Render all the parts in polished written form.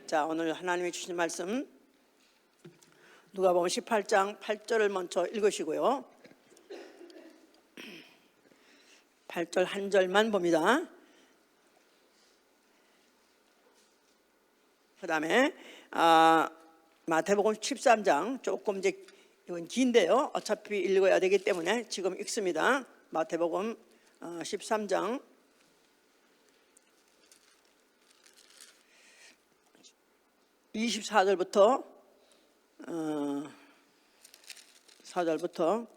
자, 오늘 하나님이 주신 말씀 누가복음 18장 8절을 먼저 읽으시고요. 8절 한 절만 봅니다. 그 다음에 마태복음 13장 조금 이제 이건 긴데요. 어차피 읽어야 되기 때문에 지금 읽습니다. 마태복음 13장 24절부터 4절부터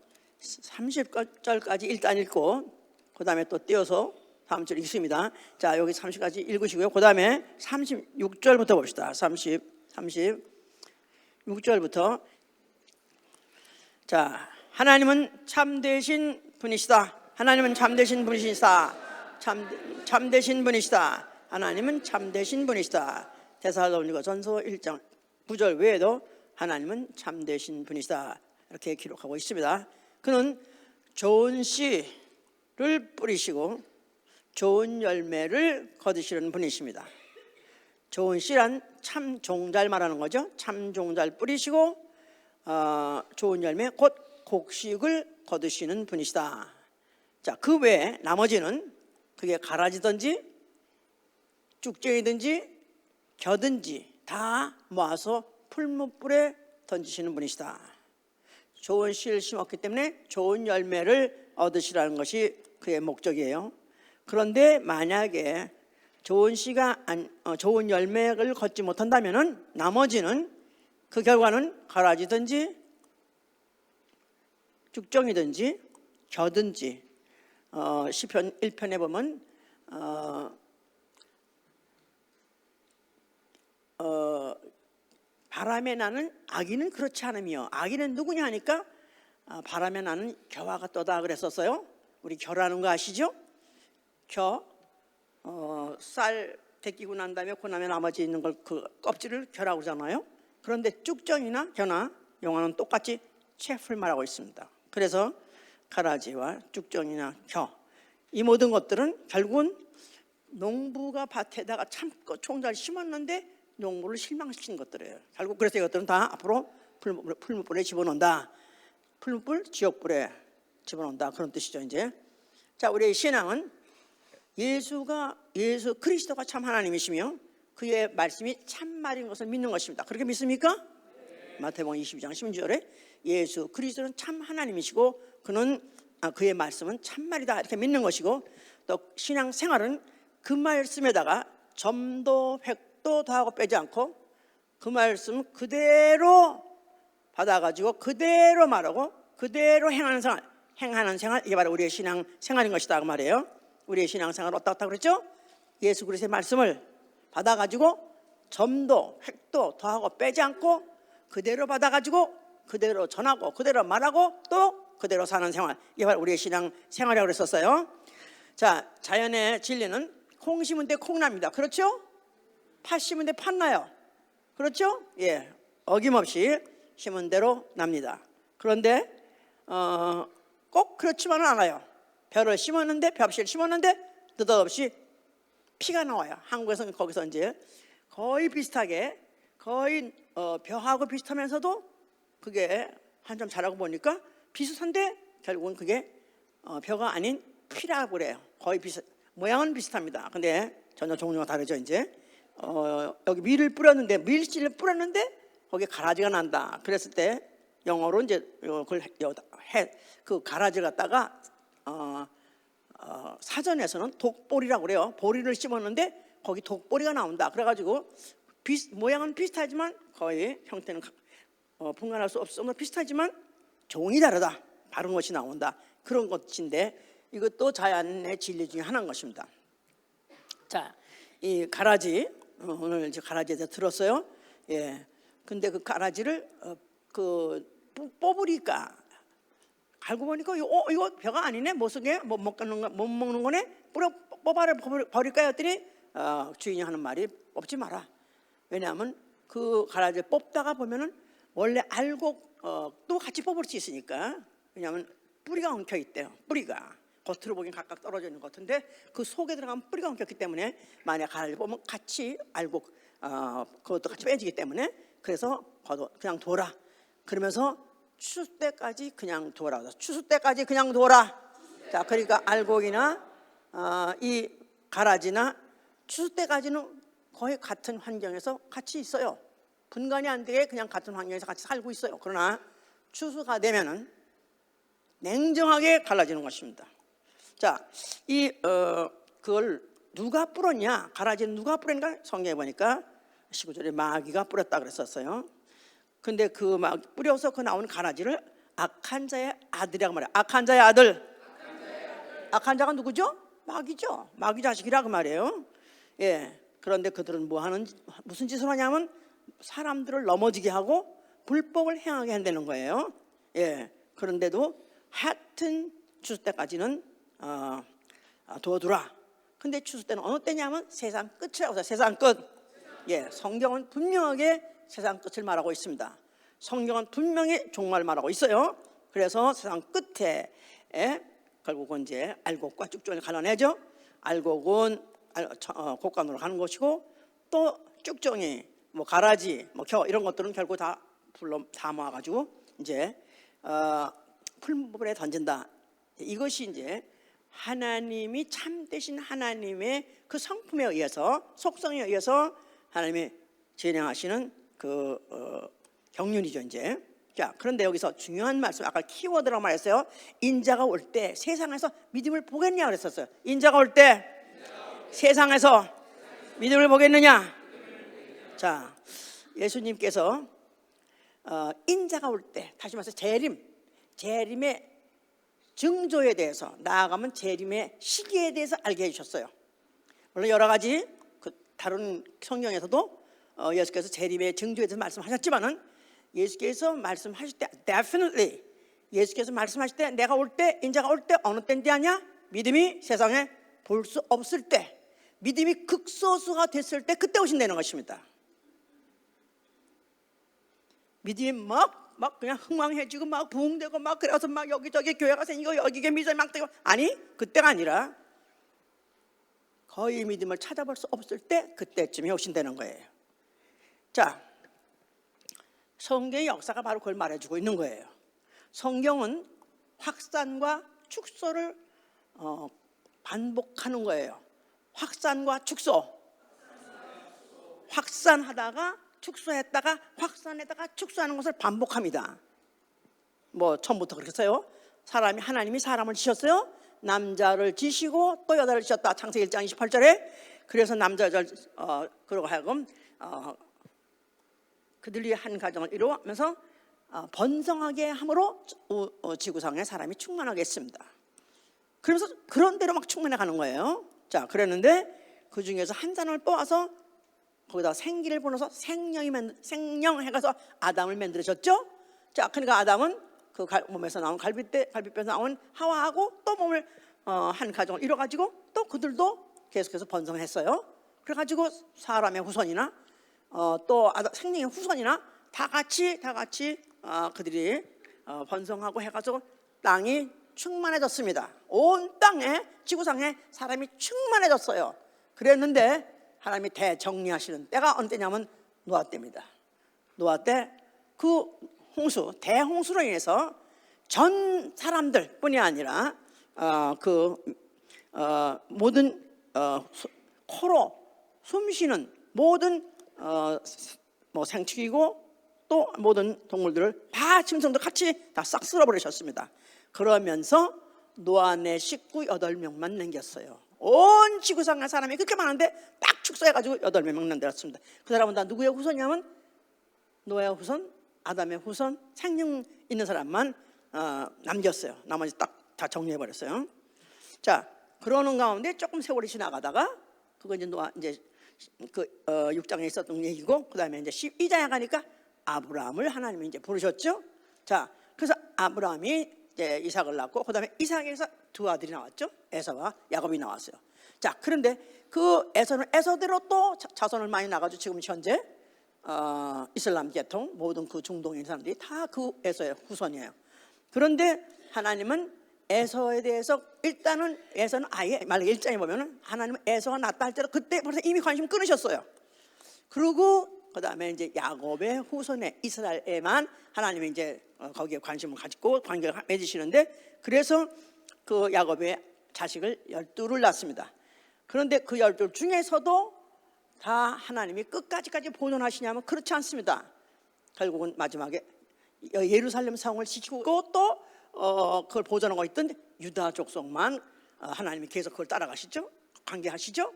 30절까지 일단 읽고 그 다음에 또 띄어서 다음 절 읽습니다. 자, 여기 30까지 읽으시고요. 그 다음에 36절부터 봅시다. 36절부터. 자, 하나님은 참되신 분이시다. 하나님은 참되신 분이시다. 참되신 분이시다. 하나님은 참되신 분이시다. 데살로니가 전서 1장 9절 외에도 하나님은 참되신 분이시다. 이렇게 기록하고 있습니다. 그는 좋은 씨를 뿌리시고 좋은 열매를 거두시는 분이십니다. 좋은 씨란 참 종잘 말하는 거죠. 참 종잘 뿌리시고 좋은 열매 곧 곡식을 거두시는 분이시다. 자, 그 외에 나머지는 그게 가라지든지 쭉쟁이든지 겨든지 다 모아서 풀무불에 던지시는 분이시다. 좋은 씨를 심었기 때문에 좋은 열매를 얻으시라는 것이 그의 목적이에요. 그런데 만약에 좋은 씨가 좋은 열매를 걷지 못한다면은 나머지는 그 결과는 가라지든지 쭉정이든지 겨든지 시편 1편에 보면 바람에 나는 아기는 그렇지 않으며 아기는 누구냐 하니까 바람에 나는 겨와 같도다 그랬었어요. 우리 겨라는 거 아시죠? 쌀 데끼고 난 다음에 그 다음에 나머지 있는 걸 그 껍질을 겨라고 그러잖아요. 그런데 쭉정이나 겨나 영어는 똑같이 채플 말하고 있습니다. 그래서 가라지와 쭉정이나 겨 이 모든 것들은 결국은 농부가 밭에다가 참고 총잘 심었는데 농부를 실망시킨 것들이에요. 결국 그래서 이것들은 다 앞으로 풀무불에 집어넣는다. 풀무불 지옥불에 집어넣는다. 그런 뜻이죠. 이제 자, 우리의 신앙은 예수 그리스도가 참 하나님이시며 그의 말씀이 참말인 것을 믿는 것입니다. 그렇게 믿습니까? 마태복음 22장 16절에 예수 그리스도는 참 하나님이시고 그의 말씀은 참말이다 이렇게 믿는 것이고, 또 신앙생활은 그 말씀에다가 점도 획도 더하고 빼지 않고 그 말씀 그대로 받아가지고 그대로 말하고 그대로 행하는 생활, 이게 바로 우리의 신앙생활인 것이다 그 말이에요. 우리의 신앙생활은 어떻다 그랬죠? 예수 그리스도의 말씀을 받아가지고 점도 획도 더하고 빼지 않고 그대로 받아가지고 그대로 전하고 그대로 말하고 또 그대로 사는 생활, 이게 바로 우리의 신앙생활이라고 그랬었어요. 자, 자연의 진리는 콩 심은 데 콩납니다. 그렇죠? 팥 심은 데 팥 나요. 그렇죠? 예, 어김없이 심은 대로 납니다. 그런데 꼭 그렇지만은 않아요. 벼를 심었는데 벼씨를 심었는데 느닷없이 피가 나와요. 한국에서는 거기서 이제 거의 비슷하게 거의 벼하고 비슷하면서도 그게 한참 자라고 보니까 비슷한데 결국은 그게 벼가 아닌 피라고 그래요. 거의 모양은 비슷합니다. 근데 전혀 종류가 다르죠. 이제 여기 밀씨를 뿌렸는데 거기에 가라지가 난다. 그랬을 때 영어로 이제 그 가라지 갖다가 사전에서는 독보리라고 그래요. 보리를 심었는데 거기 독보리가 나온다. 그래가지고 모양은 비슷하지만 거의 형태는 분간할 수 없어서 비슷하지만 종이 다르다. 다른 것이 나온다. 그런 것인데 이것도 자연의 진리 중에 하나인 것입니다. 자, 이 가라지, 오늘 이제 가라지에 대해서 들었어요. 예. 근데 그 가라지를 뽑으니까 알고 보니까 이거 벼가 아니네. 못 먹는 거네. 뽑아라 버릴까요? 했더니 주인이 하는 말이 뽑지 마라. 왜냐하면 그 가라지를 뽑다가 보면은 원래 알곡도 같이 뽑을 수 있으니까. 왜냐하면 뿌리가 엉켜 있대요. 뿌리가 겉으로 보기엔 각각 떨어져 있는 것 같은데 그 속에 들어가면 뿌리가 엉켰기 때문에 만약 가라지를 뽑으면 같이 알곡 그것도 같이 빼지기 때문에 그래서 그냥 둬라. 그러면서 추수 때까지 그냥 둬라. 추수 때까지 그냥 둬라. 자, 그러니까 알곡이나 이 가라지나 추수 때까지는 거의 같은 환경에서 같이 있어요. 분간이 안 되게 그냥 같은 환경에서 같이 살고 있어요. 그러나 추수가 되면은 냉정하게 갈라지는 것입니다. 자, 그걸 누가 뿌렸냐? 가라지는 누가 뿌렸는가? 성경에 보니까 19절에 마귀가 뿌렸다 그랬었어요. 근데 그 막 뿌려서 그 나온 가라지를 악한 자의 아들이라고 말해요. 악한 자의 아들. 악한 자가 누구죠? 마귀죠. 마귀 자식이라 그 말이에요. 예. 그런데 그들은 무슨 짓을 하냐면 사람들을 넘어지게 하고 불법을 행하게 한다는 거예요. 예. 그런데도 하여튼 추수 때까지는 둬두라. 근데 추수 때는 어느 때냐면 세상 끝이라고 해서 세상 끝. 예. 성경은 분명하게 세상 끝을 말하고 있습니다. 성경은 분명히 종말을 말하고 있어요. 그래서 세상 끝에 결국은 이제 알곡과 쭉종을 갈라내죠. 알곡은 곡간으로 가는 것이고 또 쭉종이 뭐 가라지, 뭐 겨 이런 것들은 결국 다 불로 다 모아가지고 이제 풀무불에 던진다. 이것이 이제 하나님이 참되신 하나님의 그 성품에 의해서 속성에 의해서 하나님이 진행하시는 그 경륜이죠 이제. 자, 그런데 여기서 중요한 말씀, 아까 키워드라고 말했어요. 인자가 올 때 세상에서 믿음을 보겠냐 그랬었어요. 인자가 올 때 세상에서 믿음을 보겠느냐. 자, 예수님께서 인자가 올 때, 다시 말해서 재림의 증조에 대해서, 나아가면 재림의 시기에 대해서 알게 해주셨어요. 물론 여러 가지 다른 성경에서도 예수께서 재림의 증조에 대해서 말씀하셨지만은 예수께서 말씀하실 때 definitely 예수께서 말씀하실 때 내가 올 때, 인자가 올 때 어느 때인지 아냐? 믿음이 세상에 볼 수 없을 때, 믿음이 극소수가 됐을 때 그때 오신다는 것입니다. 믿음이 막 그냥 흥망해지고 막 부흥되고 막 그래서 막 여기저기 교회가 생기고 여기게 믿음이 막 되고, 아니 그때가 아니라 거의 믿음을 찾아볼 수 없을 때 그때쯤에 오신다는 거예요. 자, 성경의 역사가 바로 그걸 말해주고 있는 거예요. 성경은 확산과 축소를 반복하는 거예요. 확산과 축소. 확산하다가 축소했다가 확산했다가 축소하는 것을 반복합니다. 뭐 처음부터 그렇게 써요. 하나님이 사람을 지셨어요. 남자를 지시고 또 여자를 지셨다. 창세기 1장 28절에. 그래서 남자 여자 그러고 하여금 그들이 한 가정을 이루면서 번성하게 함으로 지구상에 사람이 충만하게 했습니다. 그러면서 그런 대로 막 충만해 가는 거예요. 자, 그랬는데 그 중에서 한 사람을 뽑아서 거기다 생기를 불어서 생명해가서 아담을 만들어졌죠. 자, 그러니까 아담은 그 몸에서 나온 갈비뼈에서 나온 하와하고 또 몸을 한 가정을 이뤄가지고 또 그들도 계속해서 번성했어요. 그래가지고 사람의 후손이나 또 생명의 후손이나 다 같이 그들이 번성하고 해가지고 땅이 충만해졌습니다. 온 땅에 지구상에 사람이 충만해졌어요. 그랬는데 하나님이 대정리하시는 때가 어느 때냐면 노아 때입니다. 노아 때 그 대홍수로 인해서 전 사람들뿐이 아니라 모든 코로 숨쉬는 모든 생축이고 또 모든 동물들을 다 짐승도 같이 다 싹 쓸어버리셨습니다. 그러면서 노아 내 식구 8명만 남겼어요. 온 지구상의 사람이 그렇게 많은데 딱 축소해가지고 8명 남겼습니다. 그 사람은 다 누구의 후손이냐면 노아의 후손, 아담의 후손, 생명 있는 사람만 남겼어요. 나머지 딱 다 정리해버렸어요. 자, 그러는 가운데 조금 세월이 지나가다가 그거 이제 노아 이제 6장에 있었던 얘기고, 그 다음에 이제 12장에 가니까 아브라함을 하나님이 이제 부르셨죠. 자, 그래서 아브라함이 이제 이삭을 낳고, 그 다음에 이삭에서 두 아들이 나왔죠. 에서와 야곱이 나왔어요. 자, 그런데 그 에서는 에서대로 또 자손을 많이 낳아가지고 지금 현재 이슬람 계통 모든 그 중동인 사람들이 다 그 에서의 후손이에요. 그런데 하나님은 에서에 대해서 일단은 에서는 아예 만약에 1장에 보면은 하나님은 에서가 낳다 할 때로 그때 벌써 이미 관심 끊으셨어요. 그리고 그다음에 이제 야곱의 후손의 이스라엘에만 하나님이 이제 거기에 관심을 가지고 관계를 맺으시는데, 그래서 그 야곱의 자식을 12를 낳습니다. 그런데 그 12 중에서도 다 하나님이 끝까지까지 보존하시냐면 그렇지 않습니다. 결국은 마지막에 예루살렘 성을 지키고 또 그걸 보존하고 있던 유다 족속만 하나님이 계속 그걸 따라가시죠. 관계하시죠.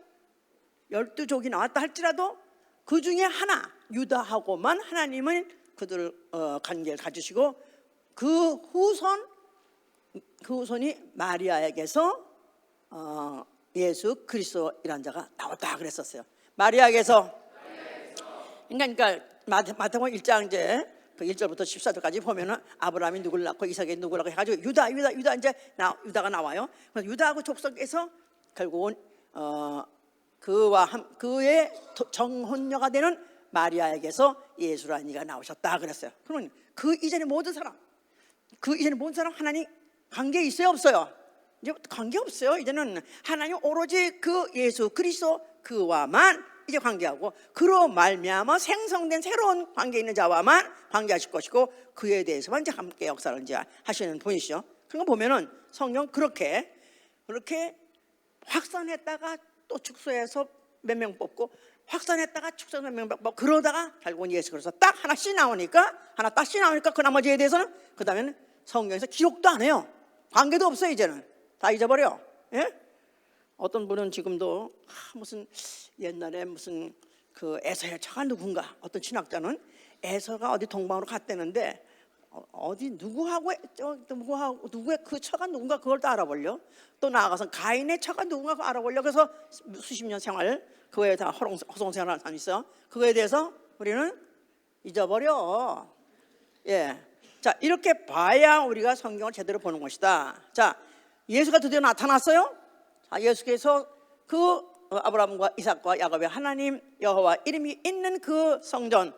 12족이 나왔다 할지라도 그 중에 하나 유다하고만 하나님은 그들을 관계를 가지시고 그 후손이 마리아에게서 예수 그리스도이라는 자가 나왔다 그랬었어요. 마리아에게서. 그러니까 마태복음 1장 이제 그 1절부터 14절까지 보면은 아브라함이 누구를 낳고 이삭이 누구를 낳고 해가지고 유다 이제 유다가 나와요. 그래서 유다하고 족속에서 결국은 그의 정혼녀가 되는 마리아에게서 예수라는 이가 나오셨다 그랬어요. 그러면 그 이전에 모든 사람 하나님 관계 있어요 없어요? 이제 관계 없어요. 이제는 하나님 오로지 그 예수 그리스도 그와만 이제 관계하고, 그로 말미암아 생성된 새로운 관계 있는 자와만 관계하실 것이고, 그에 대해서만 이제 함께 역사를 이제 하시는 분이시죠. 그런 거 보면은 성경 그렇게 확산했다가 또 축소해서 몇 명 뽑고, 확산했다가 축소해서 몇 명 뽑고, 그러다가 결국은 예수 그리스도 딱 하나씩 나오니까 그 나머지에 대해서는 그 다음에는 성경에서 기록도 안 해요. 관계도 없어요. 이제는 다 잊어버려. 예? 어떤 분은 지금도 무슨 옛날에 무슨 그 에서의 처가 누군가, 어떤 신학자는 에서가 어디 동방으로 갔다는데 어디 누구의 그 처가 누군가 그걸 다 알아보려. 또 나아가서 가인의 처가 누군가 그걸 알아보려. 그래서 수십 년 생활 그거에 다 허송 생활하는 사람이 있어. 그거에 대해서 우리는 잊어버려. 예. 자, 이렇게 봐야 우리가 성경을 제대로 보는 것이다. 자, 예수가 드디어 나타났어요. 예수께서 그 아브라함과 이삭과 야곱의 하나님 여호와 이름이 있는 그 성전을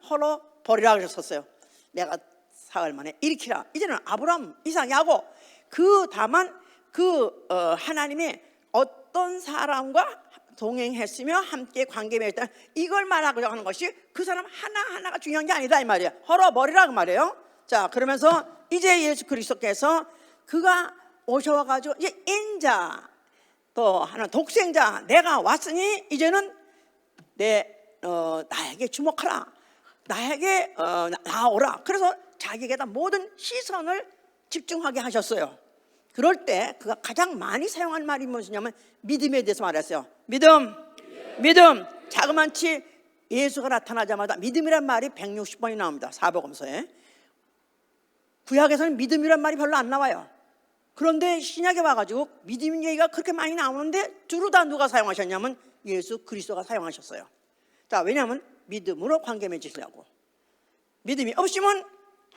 헐어 버리라 그러셨어요. 내가 사흘 만에 일으키라. 이제는 아브라함, 이삭, 야곱 다만 하나님의 어떤 사람과 동행했으며 함께 관계 맺었다, 이걸 말하고자 하는 것이 그 사람 하나하나가 중요한 게 아니다 이 말이에요. 헐어 버리라 그 말이에요. 자, 그러면서 이제 예수 그리스도께서 그가 오셔가지고 이제 인자 또 하나 독생자 내가 왔으니 이제는 나에게 주목하라, 나에게 나오라. 그래서 자기에게다 모든 시선을 집중하게 하셨어요. 그럴 때 그가 가장 많이 사용한 말이 무엇이냐면 믿음에 대해서 말했어요. 믿음. 자그만치 예수가 나타나자마자 믿음이란 말이 160번이 나옵니다. 사복음서에. 구약에서는 믿음이란 말이 별로 안 나와요. 그런데 신약에 와가지고 믿음 얘기가 그렇게 많이 나오는데 주로 다 누가 사용하셨냐면 예수 그리스도가 사용하셨어요. 자, 왜냐하면 믿음으로 관계 맺으시려고. 믿음이 없으면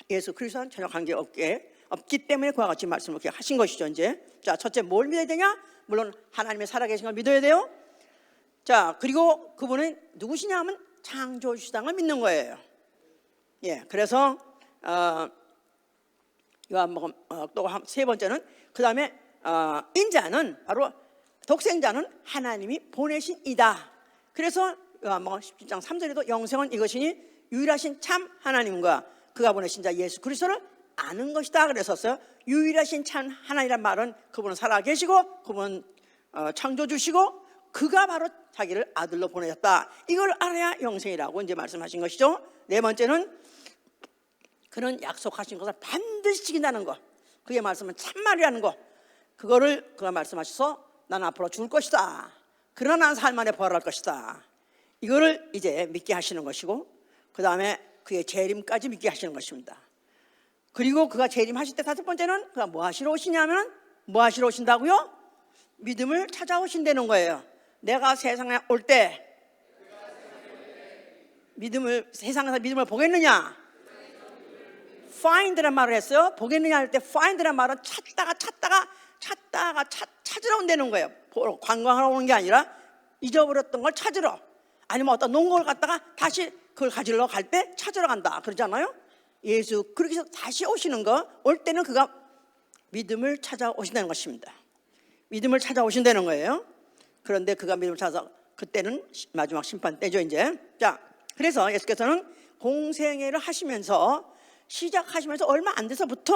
예수 그리스도는 전혀 관계 없기 때문에 그와 같이 말씀을 이렇게 하신 것이죠. 이제 자, 첫째 뭘 믿어야 되냐? 물론 하나님의 살아계신 걸 믿어야 돼요. 자, 그리고 그분은 누구시냐 하면 창조주시장을 믿는 거예요. 예, 그래서 또 세 번째는 그 다음에 인자는 바로 독생자는 하나님이 보내신 이다. 그래서 요한복음 17장 3절에도 영생은 이것이니 유일하신 참 하나님과 그가 보내신 자 예수 그리스도를 아는 것이다 그랬었어요. 유일하신 참 하나님이란 말은 그분은 살아계시고 그분은 창조주시고 그가 바로 자기를 아들로 보내셨다. 이걸 알아야 영생이라고 이제 말씀하신 것이죠. 네 번째는 그는 약속하신 것을 반드시 지킨다는 것. 그의 말씀은 참말이라는 것. 그가 말씀하셔서 난 앞으로 죽을 것이다. 그러나 난 삶 안에 부활할 것이다. 이거를 이제 믿게 하시는 것이고, 그 다음에 그의 재림까지 믿게 하시는 것입니다. 그리고 그가 재림하실 때 다섯 번째는 그가 뭐 하시러 오시냐면, 뭐 하시러 오신다고요? 믿음을 찾아오신다는 거예요. 내가 세상에 올 때 세상에서 믿음을 보겠느냐? find란 말을 했어요. 보겠느냐 할 때 find란 말은 찾으러 온다는 거예요. 관광하러 오는 게 아니라 잊어버렸던 걸 찾으러, 아니면 어떤 농구를 갔다가 다시 그걸 가지러 갈 때 찾으러 간다 그러잖아요. 예수 그렇게 해서 다시 오시는 거, 올 때는 그가 믿음을 찾아오신다는 것입니다. 믿음을 찾아오신다는 거예요. 그런데 그가 믿음을 찾아서 그때는 마지막 심판 때죠 이제. 자, 그래서 예수께서는 공생애를 하시면서 시작하시면서 얼마 안 돼서부터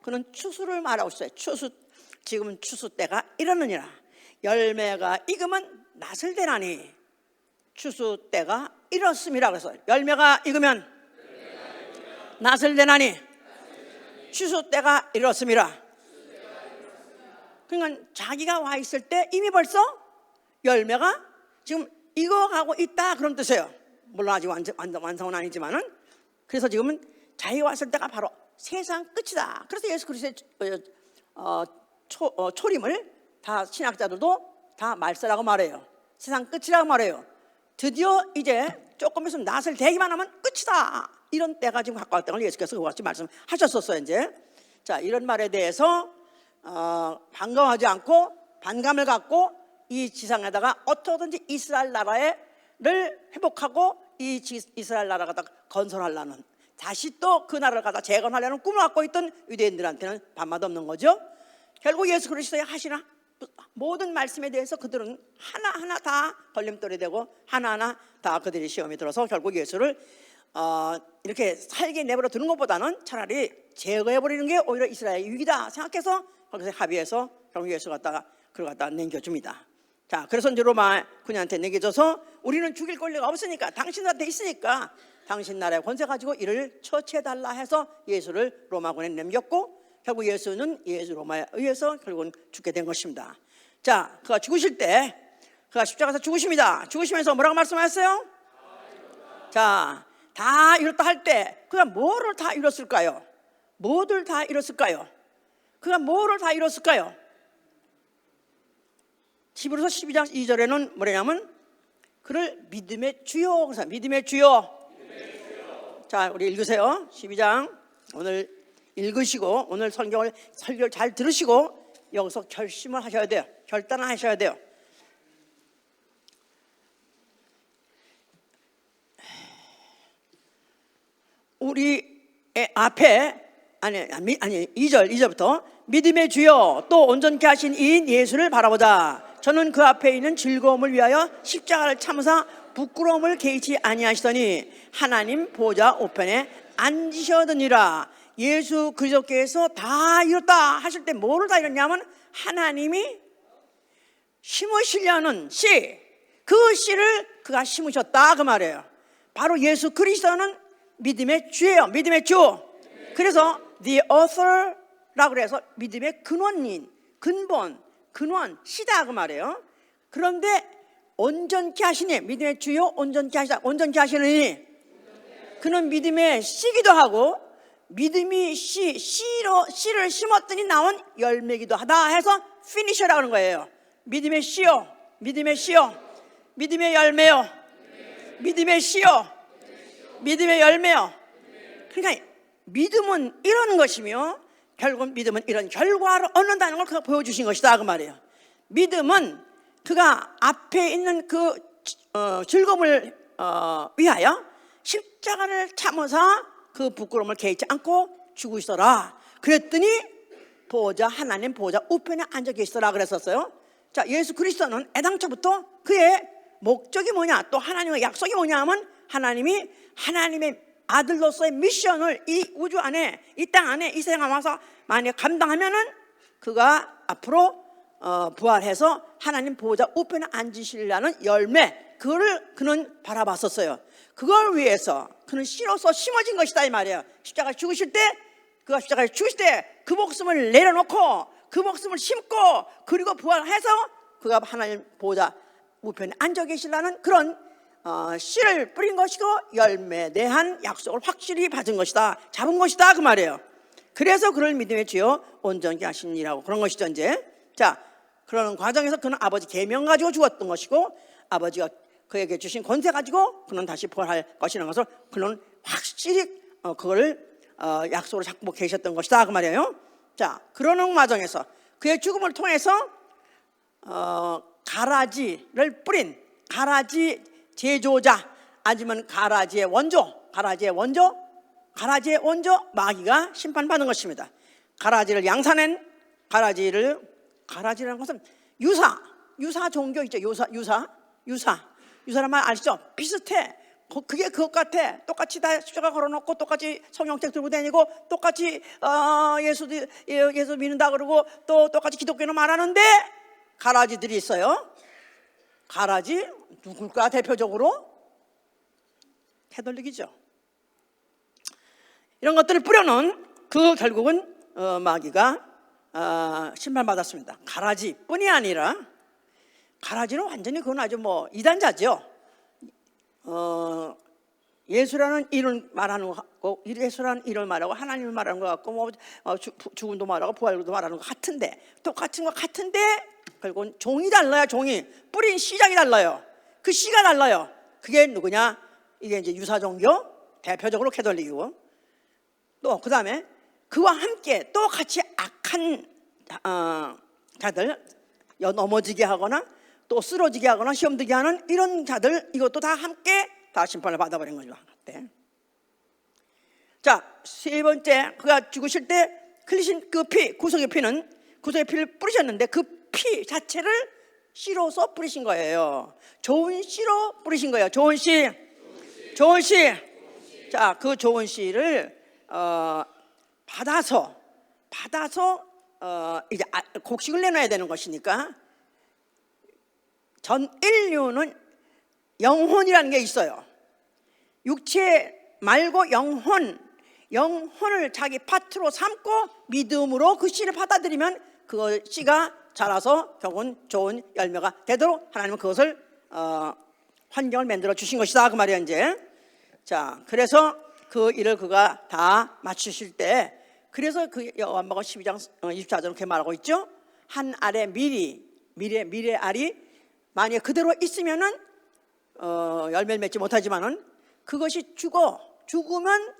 그는 추수를 말하고 있어요. 추수, 지금은 추수 때가 이르느니라. 열매가 익으면 낫을 대나니 추수 때가 이렇습니다. 그래서 열매가 익으면 낫을 대나니 추수 때가 이렇습니다. 그러니까 자기가 와 있을 때 이미 벌써 열매가 지금 익어가고 있다 그런 뜻이에요. 물론 아직 완성은 아니지만은. 그래서 지금은 자기가 왔을 때가 바로 세상 끝이다. 그래서 예수 그리스도의 초림을 다 신학자들도 다 말세라고 말해요. 세상 끝이라고 말해요. 드디어 이제 조금 있으면 낫을 대기만 하면 끝이다. 이런 때가 지금 가까웠다는 걸 예수께서 그와 같이 말씀하셨었어요 이제. 자, 이런 말에 대해서 반가워하지 않고 반감을 갖고 이 지상에다가 어떻게든지 이스라엘 나라를 회복하고 이 이스라엘 나라를 갖다 건설하려는, 다시 또 그 나라를 갖다 재건하려는 꿈을 갖고 있던 유대인들한테는 밤마다 없는 거죠. 결국 예수 그리스도의 하시나 모든 말씀에 대해서 그들은 하나하나 다 걸림돌이 되고 하나하나 다 그들이 시험에 들어서 결국 예수를 이렇게 살게 내버려 두는 것보다는 차라리 제거해버리는 게 오히려 이스라엘의 유익이다 생각해서 거기서 합의해서 결국 예수 갖다가 그걸 갖다가 남겨줍니다. 자, 그래서 이제 로마 군인한테 남겨줘서 우리는 죽일 권리가 없으니까 당신한테 있으니까 당신 나라의 권세 가지고 이를 처치해달라 해서 예수를 로마군에 남겼고, 결국 예수는 로마에 의해서 결국은 죽게 된 것입니다. 자, 그가 죽으실 때 그가 십자가에서 죽으십니다. 죽으시면서 뭐라고 말씀하셨어요? 자, 다 이뤘다 할 때 그가 뭐를 다 이뤘을까요? 뭐를 다 이뤘을까요? 그가 뭐를 다 이뤘을까요? 히브리서 12장 2절에는 뭐냐면 그를 믿음의 주요, 그래서 믿음의 주요. 자, 우리 읽으세요. 12장 오늘 읽으시고 오늘 설교를 잘 들으시고 여기서 결심을 하셔야 돼요. 결단을 하셔야 돼요. 우리 앞에 아니 2절부터 믿음의 주여 또 온전케 하신 이인 예수를 바라보자. 저는 그 앞에 있는 즐거움을 위하여 십자가를 참으사 부끄러움을 개의치 아니하시더니 하나님 보좌 우편에 앉으셨느니라. 예수 그리스도께서 다 이뤘다 하실 때 뭐를 다 이뤘냐면 하나님이 심으시려는 씨, 그 씨를 그가 심으셨다 그 말이에요. 바로 예수 그리스도는 믿음의 주예요. 믿음의 주. 그래서 the author라고 해서 믿음의 근원인, 근원, 시다 그 말이에요. 그런데 온전케 하시니, 믿음의 주요 온전케 하시다, 온전케 하시느니 그는 믿음의 씨기도 하고 믿음이 씨를 심었더니 나온 열매기도 하다 해서 피니셔라고 하는 거예요. 믿음의 씨요, 믿음의 씨요, 믿음의 열매요, 믿음의 씨요, 믿음의 열매요. 그러니까 믿음은 이런 것이며 결국 믿음은 이런 결과를 얻는다는 걸 그가 보여주신 것이다 그 말이에요. 믿음은 그가 앞에 있는 그 즐거움을 위하여 십자가를 참으사 그 부끄러움을 개의치 않고 죽으시더라. 그랬더니 하나님 보좌 우편에 앉아 계시더라 그랬었어요. 자, 예수 그리스도는 애당초부터 그의 목적이 뭐냐, 또 하나님의 약속이 뭐냐 하면 하나님의 아들로서의 미션을 이 우주 안에, 이 땅 안에, 이 세상 와서 만약 감당하면은 그가 앞으로 부활해서 하나님 보호자 우편에 앉으시려는 열매, 그거를 그는 바라봤었어요. 그걸 위해서 그는 씨로서 심어진 것이다 이 말이에요. 십자가에 죽으실 때, 그가 십자가에 죽으실 때 그 목숨을 내려놓고 그 목숨을 심고 그리고 부활해서 그가 하나님 보호자 우편에 앉아 계시려는 그런 씨를 뿌린 것이고 열매에 대한 약속을 확실히 받은 것이다, 잡은 것이다 그 말이에요. 그래서 그를 믿음의 주여 온전케 하시니라고 그런 것이죠 이제. 자, 그러는 과정에서 그는 아버지 계명 가지고 죽었던 것이고 아버지가 그에게 주신 권세 가지고 그는 다시 부활할 것이라는 것을 그는 확실히 그걸 약속으로 잡고 계셨던 것이다 그 말이에요. 자, 그러는 과정에서 그의 죽음을 통해서 가라지를 뿌린 가라지 제조자, 아니면 가라지의 원조 마귀가 심판받는 것입니다. 가라지를 양산한 가라지라는 것은 유사 종교 있죠. 유사 유사란 말 아시죠? 비슷해. 그게 그것 같아. 똑같이 다 십자가 걸어놓고 똑같이 성령책 들고 다니고 똑같이 예수 믿는다 그러고 또 똑같이 기독교는 말하는데 가라지들이 있어요. 가라지 누굴까? 대표적으로 캐톨릭이죠. 이런 것들을 뿌려놓은 그 결국은 마귀가 심판 받았습니다. 가라지뿐이 아니라 가라지는 완전히 그건 아주 뭐 이단자죠. 예수라는 이름을 말하는 거 같고, 예수라는 이름을 말하고 하나님을 말하는 것 같고, 뭐 죽음도 말하고 부활도 말하는 것 같은데, 똑같은 것 같은데 결국은 종이 달라요. 종이 뿌린 시작이 달라요. 그 씨가 달라요. 그게 누구냐? 이게 이제 유사종교, 대표적으로 캐톨릭이고, 또 그 다음에 그와 함께 또 같이 악한 자들, 넘어지게 하거나 또 쓰러지게 하거나 시험 들게 하는 이런 자들, 이것도 다 함께 다 심판을 받아버린 거죠. 자, 세 번째, 그가 죽으실 때 흘리신 그 피, 구속의 피를 뿌리셨는데 그 피 자체를 씨로서 뿌리신 거예요. 좋은 씨로 뿌리신 거예요. 좋은 씨. 자, 그 좋은 씨를 받아서 이제 곡식을 내놔야 되는 것이니까, 전 인류는 영혼이라는 게 있어요. 육체 말고 영혼을 자기 파트로 삼고 믿음으로 그 씨를 받아들이면 그 씨가 자라서 결국은 좋은 열매가 되도록 하나님은 그것을 환경을 만들어 주신 것이다, 그 말이야 이제. 자, 그래서 그 일을 그가 다 마치실 때, 그래서 그 요한복음 12장 24절 이렇게 말하고 있죠. 한 알의 미래 알이 만약에 그대로 있으면은 열매를 맺지 못하지만은 그것이 죽으면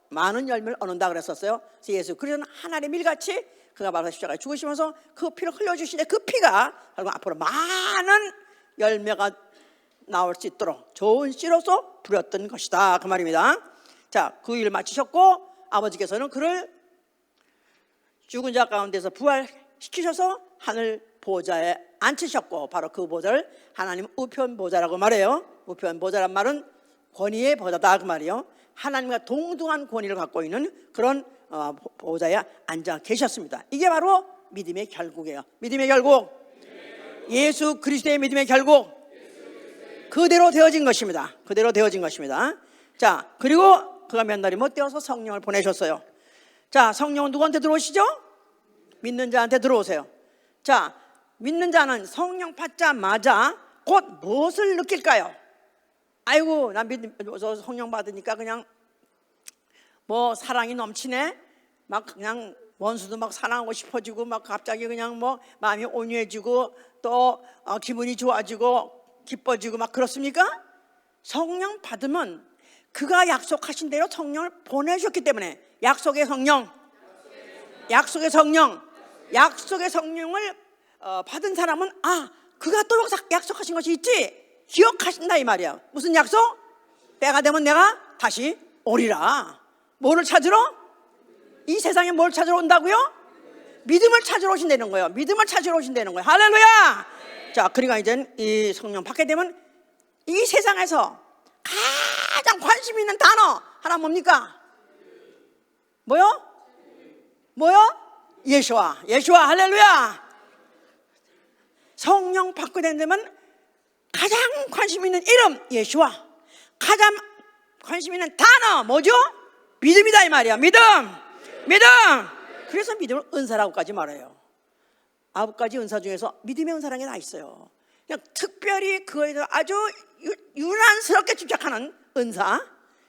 많은 열매를 얻는다 그랬었어요. 그래서 예수 그래서 한 알의 밀같이 그가 바로 십자가에 죽으시면서 그 피를 흘려주시는데 그 피가 앞으로 많은 열매가 나올 수 있도록 좋은 씨로서 부렸던 것이다, 그 말입니다. 자, 그 일을 마치셨고 아버지께서는 그를 죽은 자 가운데서 부활시키셔서 하늘 보좌에 앉히셨고, 바로 그 보좌를 하나님 우편 보좌라고 말해요. 우편 보좌란 말은 권위의 보좌다, 그 말이에요. 하나님과 동등한 권위를 갖고 있는 그런 보좌에 앉아 계셨습니다. 이게 바로 믿음의 결국이에요. 믿음의 결국, 예수 그리스도의 믿음의 결국, 그대로 되어진 것입니다. 그대로 되어진 것입니다. 자, 그리고 그가 몇 날이 못 되어서 성령을 보내셨어요. 자, 성령은 누구한테 들어오시죠? 믿는 자한테 들어오세요. 자, 믿는 자는 성령 받자마자 곧 무엇을 느낄까요? 아이고, 난 성령 받으니까 그냥 뭐 사랑이 넘치네. 막 그냥 원수도 막 사랑하고 싶어지고, 막 갑자기 그냥 뭐 마음이 온유해지고 또 기분이 좋아지고 기뻐지고 막 그렇습니까? 성령 받으면 그가 약속하신 대로 성령을 보내셨기 때문에, 약속의 성령을 받은 사람은 그가 또 약속하신 것이 있지, 기억하신다 이 말이야. 무슨 약속? 때가 되면 내가 다시 오리라. 뭐를 찾으러? 이 세상에 뭘 찾으러 온다고요? 믿음을 찾으러 오신다는 거예요. 믿음을 찾으러 오신다는 거예요. 할렐루야. 자, 그러니까 이제 이 성령 받게 되면 이 세상에서 가장 관심 있는 단어 하나 뭡니까? 뭐요? 예수와. 할렐루야. 성령 받게 되면 가장 관심 있는 이름 예수와, 가장 관심 있는 단어 뭐죠? 믿음이다 이 말이야. 믿음. 그래서 믿음을 은사라고까지 말해요. 9가지 은사 중에서 믿음의 은사라는 게 다 있어요. 그냥 특별히 그거에 대해서 아주 유난스럽게 집착하는 은사,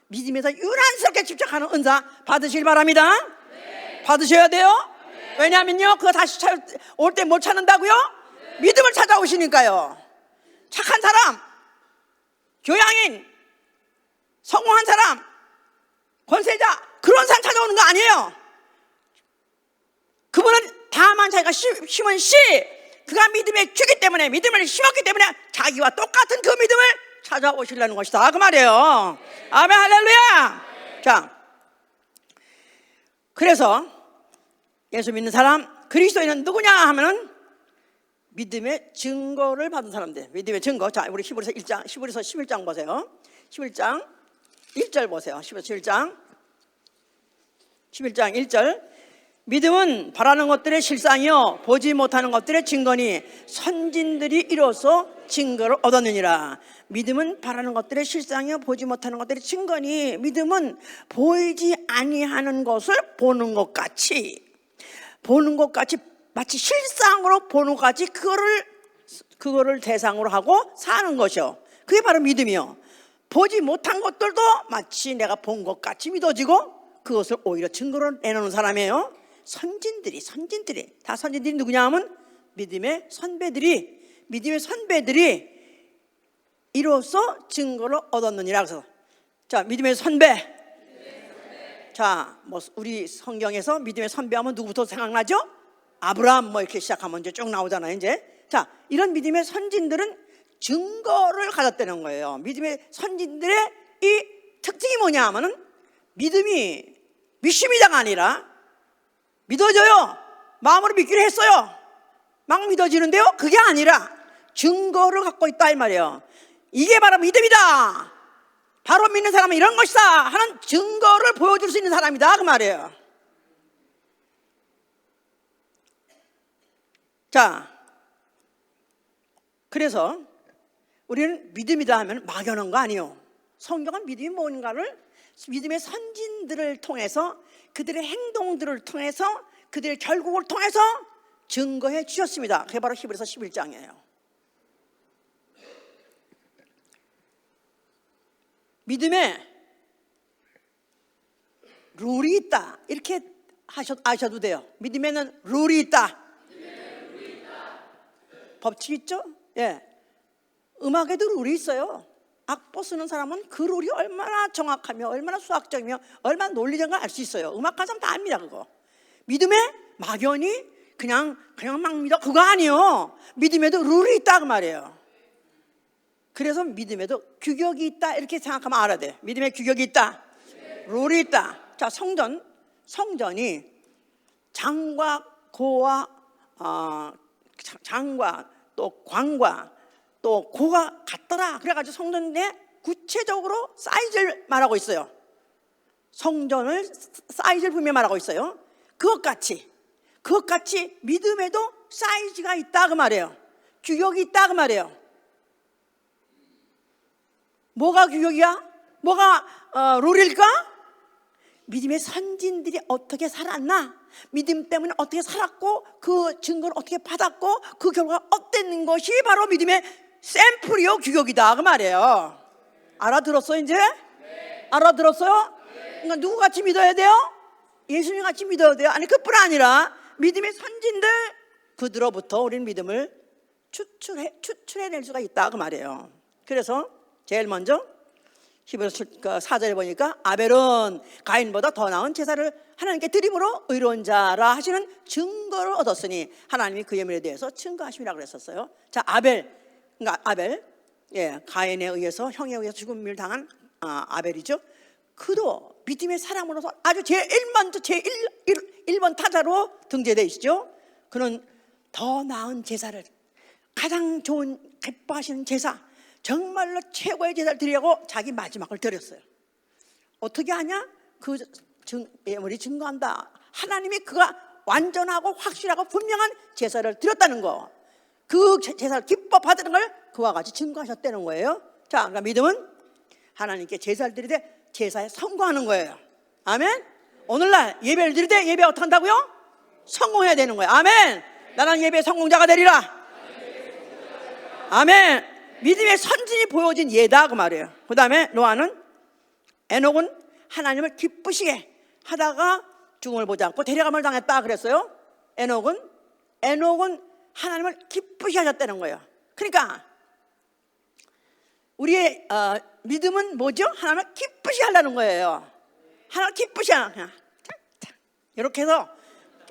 믿음에서 유난스럽게 집착하는 은사 받으시길 바랍니다. 네. 받으셔야 돼요. 네. 왜냐하면요, 그거 다시 올 때 못 찾는다고요? 네. 믿음을 찾아오시니까요. 착한 사람, 교양인, 성공한 사람, 권세자, 그런 사람 찾아오는 거 아니에요. 그분은 다만 자기가 심은 씨, 그가 믿음의 주기 때문에, 믿음을 심었기 때문에 자기와 똑같은 그 믿음을 찾아오시려는 것이다, 그 말이에요. 아멘, 할렐루야. 자, 그래서 예수 믿는 사람, 그리스도인은 누구냐 하면은 믿음의 증거를 받은 사람들. 믿음의 증거. 자, 우리 히브리서 11장 보세요. 11장 1절 보세요. 11장 1절. 믿음은 바라는 것들의 실상이요 보지 못하는 것들의 증거니 선진들이 이로써 증거를 얻었느니라. 믿음은 바라는 것들의 실상이요 보지 못하는 것들의 증거니, 믿음은 보이지 아니하는 것을 보는 것 같이 마치 실상으로 보는 것 같이 그거를 대상으로 하고 사는 것이요. 그게 바로 믿음이요. 보지 못한 것들도 마치 내가 본 것 같이 믿어지고 그것을 오히려 증거로 내놓는 사람이에요. 선진들이 다 선진들이 누구냐 하면 믿음의 선배들이 이로써 증거를 얻었느니라. 그래서 자, 믿음의 선배. 자, 뭐 우리 성경에서 믿음의 선배하면 누구부터 생각나죠? 아브라함 뭐 이렇게 시작하면 이제 쭉 나오잖아요. 이제 자, 이런 믿음의 선진들은 증거를 가졌다는 거예요. 믿음의 선진들의 이 특징이 뭐냐 하면은 믿음이 믿습니다가 아니라 믿어져요. 마음으로 믿기로 했어요. 막 믿어지는데요, 그게 아니라 증거를 갖고 있다 이 말이에요. 이게 바로 믿음이다, 바로 믿는 사람은 이런 것이다 하는 증거를 보여줄 수 있는 사람이다 그 말이에요. 자, 그래서 우리는 믿음이다 하면 막연한 거 아니에요. 성경은 믿음이 뭔가를 믿음의 선진들을 통해서, 그들의 행동들을 통해서, 그들의 결국을 통해서 증거해 주셨습니다. 그게 바로 히브리서 11장이에요. 믿음에 룰이 있다 이렇게 아셔도 돼요. 믿음에는 룰이 있다. 법칙 있죠? 예. 음악에도 룰이 있어요. 악보 쓰는 사람은 그 룰이 얼마나 정확하며 얼마나 수학적이며 얼마나 논리적인 걸 알 수 있어요. 음악하는 사람 다 압니다 그거. 믿음에 막연히 그냥 막 믿어 그거 아니에요. 믿음에도 룰이 있다 그 말이에요. 그래서 믿음에도 규격이 있다 이렇게 생각하면 알아야 돼. 믿음에 규격이 있다, 룰이 있다. 자, 성전이 장과 고와 장과 또 광과 또 고가 같더라. 그래가지고 성전에 구체적으로 사이즈를 말하고 있어요. 성전을 사이즈를 분명히 말하고 있어요. 그것 같이 믿음에도 사이즈가 있다 그 말이에요. 규격이 있다 그 말이에요. 뭐가 규격이야? 뭐가 룰일까? 믿음의 선진들이 어떻게 살았나, 믿음 때문에 어떻게 살았고 그 증거를 어떻게 받았고 그 결과가 어땠는 것이 바로 믿음의 샘플이요 규격이다 그 말이에요. 알아들었어요 이제? 네. 알아들었어요? 네. 그러니까 누구같이 믿어야 돼요? 예수님 같이 믿어야 돼요. 아니 그뿐 아니라 믿음의 선진들, 그들로부터 우리는 믿음을 추출해낼 수가 있다 그 말이에요. 그래서 제일 먼저 히브리서 4절에 보니까 아벨은 가인보다 더 나은 제사를 하나님께 드림으로 의로운 자라 하시는 증거를 얻었으니 하나님이 그의 미래에 대해서 증거하심이라 그랬었어요. 자, 아벨, 예, 가인에 의해서, 형에 의해서 죽음을 당한 아벨이죠. 그도 믿음의 사람으로서 아주 제1번 타자로 등재되어 있죠. 그는 더 나은 제사를, 가장 좋은 기뻐하시는 제사, 정말로 최고의 제사를 드리려고 자기 마지막을 드렸어요. 어떻게 하냐? 우리 증거한다. 하나님이 그가 완전하고 확실하고 분명한 제사를 드렸다는 거, 그 제사를 기뻐 받는 걸 그와 같이 증거하셨다는 거예요. 자, 그러니까 믿음은 하나님께 제사를 드릴 때 제사에 성공하는 거예요. 아멘. 오늘날 예배를 드릴 때 예배 어떻게 한다고요? 성공해야 되는 거예요. 아멘. 나는 예배 성공자가 되리라. 아멘. 믿음의 선진이 보여진 예다 그 말이에요. 그 다음에 에녹은 하나님을 기쁘시게 하다가 죽음을 보지 않고 데려감을 당했다 그랬어요. 에녹은 하나님을 기쁘시게 하셨다는 거예요. 그러니까 우리의 믿음은 뭐죠? 하나님을 기쁘시게 하려는 거예요. 하나님을 기쁘시게 하는, 그냥 이렇게 해서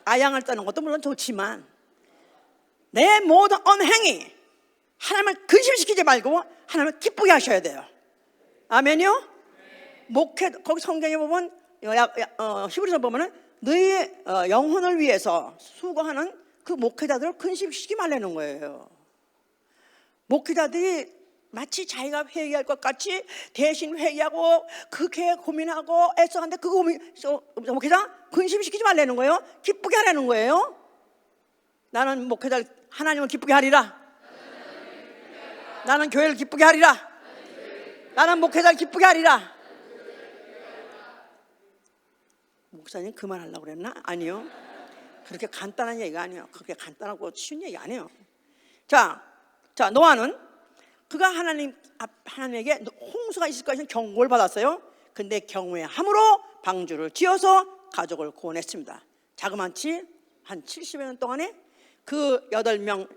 아양을 떠는 것도 물론 좋지만 내 모든 언행이 하나님을 근심시키지 말고 하나님을 기쁘게 하셔야 돼요. 아멘이요? 목회, 거기 성경에 보면 히브리서 보면은 너희의 영혼을 위해서 수고하는 그 목회자들을 근심시키지 말라는 거예요. 목회자들이 마치 자기가 회개할 것 같이 대신 회개하고 그렇게 고민하고 애써하는데 그 목회자 근심시키지 말라는 거예요. 기쁘게 하라는 거예요. 나는 목회자 하나님을 기쁘게 하리라. 나는 교회를 기쁘게 하리라. 나는 목회자를 기쁘게 하리라. 목사님 그만하려고 그랬나? 아니요. 그렇게 간단한 얘기가 아니에요. 그렇게 간단하고 쉬운 얘기 아니에요. 자, 노아는 그가 하나님에게 홍수가 있을 것이라는 경고를 받았어요. 근데 경외함으로 방주를 지어서 가족을 구원했습니다. 자그마치 한 70여 년 동안에 그 8명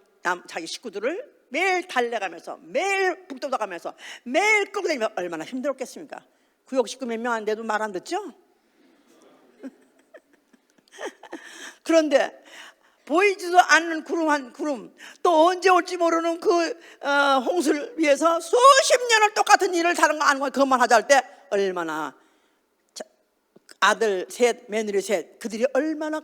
자기 식구들을 매일 달래가면서 매일 북돋아가면서 매일 끌고 다니면 얼마나 힘들었겠습니까? 구역 식구 몇 명 안 돼도 말 안 듣죠? 그런데 보이지도 않는 구름 또 언제 올지 모르는 그 홍수를 위해서 수십 년을 똑같은 일을 다른 거 아는 거 그것만 하자 할 때 얼마나 아들 셋 며느리 셋 그들이 얼마나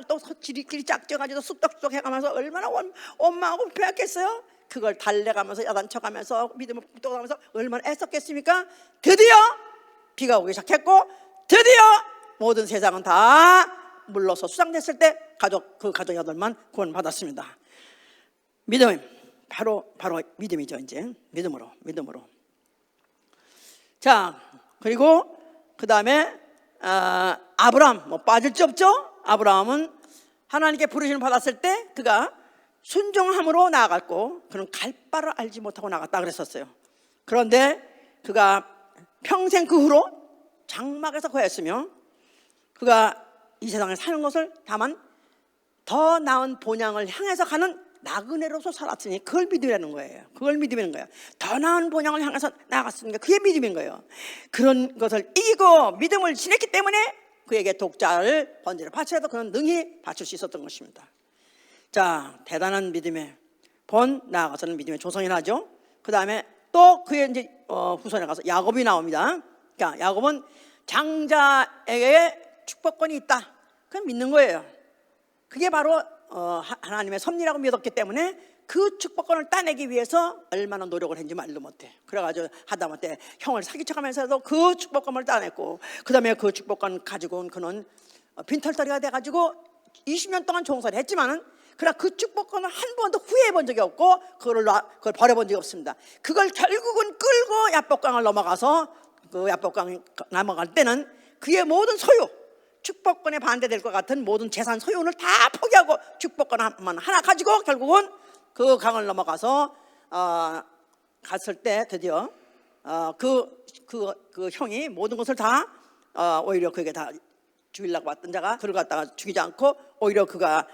또 지리끼리 짝져가지고 쑥덕쑥덕 해가면서 얼마나 원망하고 배웠겠어요. 그걸 달래가면서 야단쳐가면서 믿음을 북돋아가면서 얼마나 애썼겠습니까? 드디어 비가 오기 시작했고 드디어 모든 세상은 다 물러서 수장됐을 때 그 가족 8만 구원받았습니다. 믿음 바로 믿음이죠. 이제 믿음으로. 자, 그리고 그 다음에 아브라함 빠질 수 없죠. 아브라함은 하나님께 부르심을 받았을 때 그가 순종함으로 나아갔고 그는 갈 바를 알지 못하고 나갔다 그랬었어요. 그런데 그가 평생 그 후로 장막에서 거했으며 그가 이 세상에 사는 것을 다만 더 나은 본향을 향해서 가는 나그네로서 살았으니 그걸 믿음이라는 거예요. 더 나은 본향을 향해서 나아갔으니까 그게 믿음인 거예요. 그런 것을 이기고 믿음을 지냈기 때문에 그에게 독자를 번제를 바쳐도 그는 능히 바칠 수 있었던 것입니다. 자, 대단한 믿음의 본 나아가서는 믿음의 조성이라죠. 그 다음에 또 그의 이제 후손에 가서 야곱이 나옵니다. 자, 야곱은 장자에게 축복권이 있다. 그건 믿는 거예요. 그게 바로 하나님의 섭리라고 믿었기 때문에 그 축복권을 따내기 위해서 얼마나 노력을 했는지 말도 못해. 그래가지고 하다못해 형을 사기쳐가면서도 그 축복권을 따냈고 그 다음에 그 축복권 가지고 온 그는 빈털터리가 돼가지고 20년 동안 종사를 했지만은 그러나 그 축복권을 한 번도 후회해 본 적이 없고 그걸 버려본 적이 없습니다. 그걸 결국은 끌고 야복강을 넘어가서 그 야복강 넘어갈 때는 그의 모든 소유 축복권에 반대될 것 같은 모든 재산 소유를 다 포기하고 축복권만 하나 가지고 결국은 그 강을 넘어가서 갔을 때 드디어 그 형이 모든 것을 다 오히려 그에게 다 죽이려고 왔던 자가 그를 갖다가 죽이지 않고 오히려 그가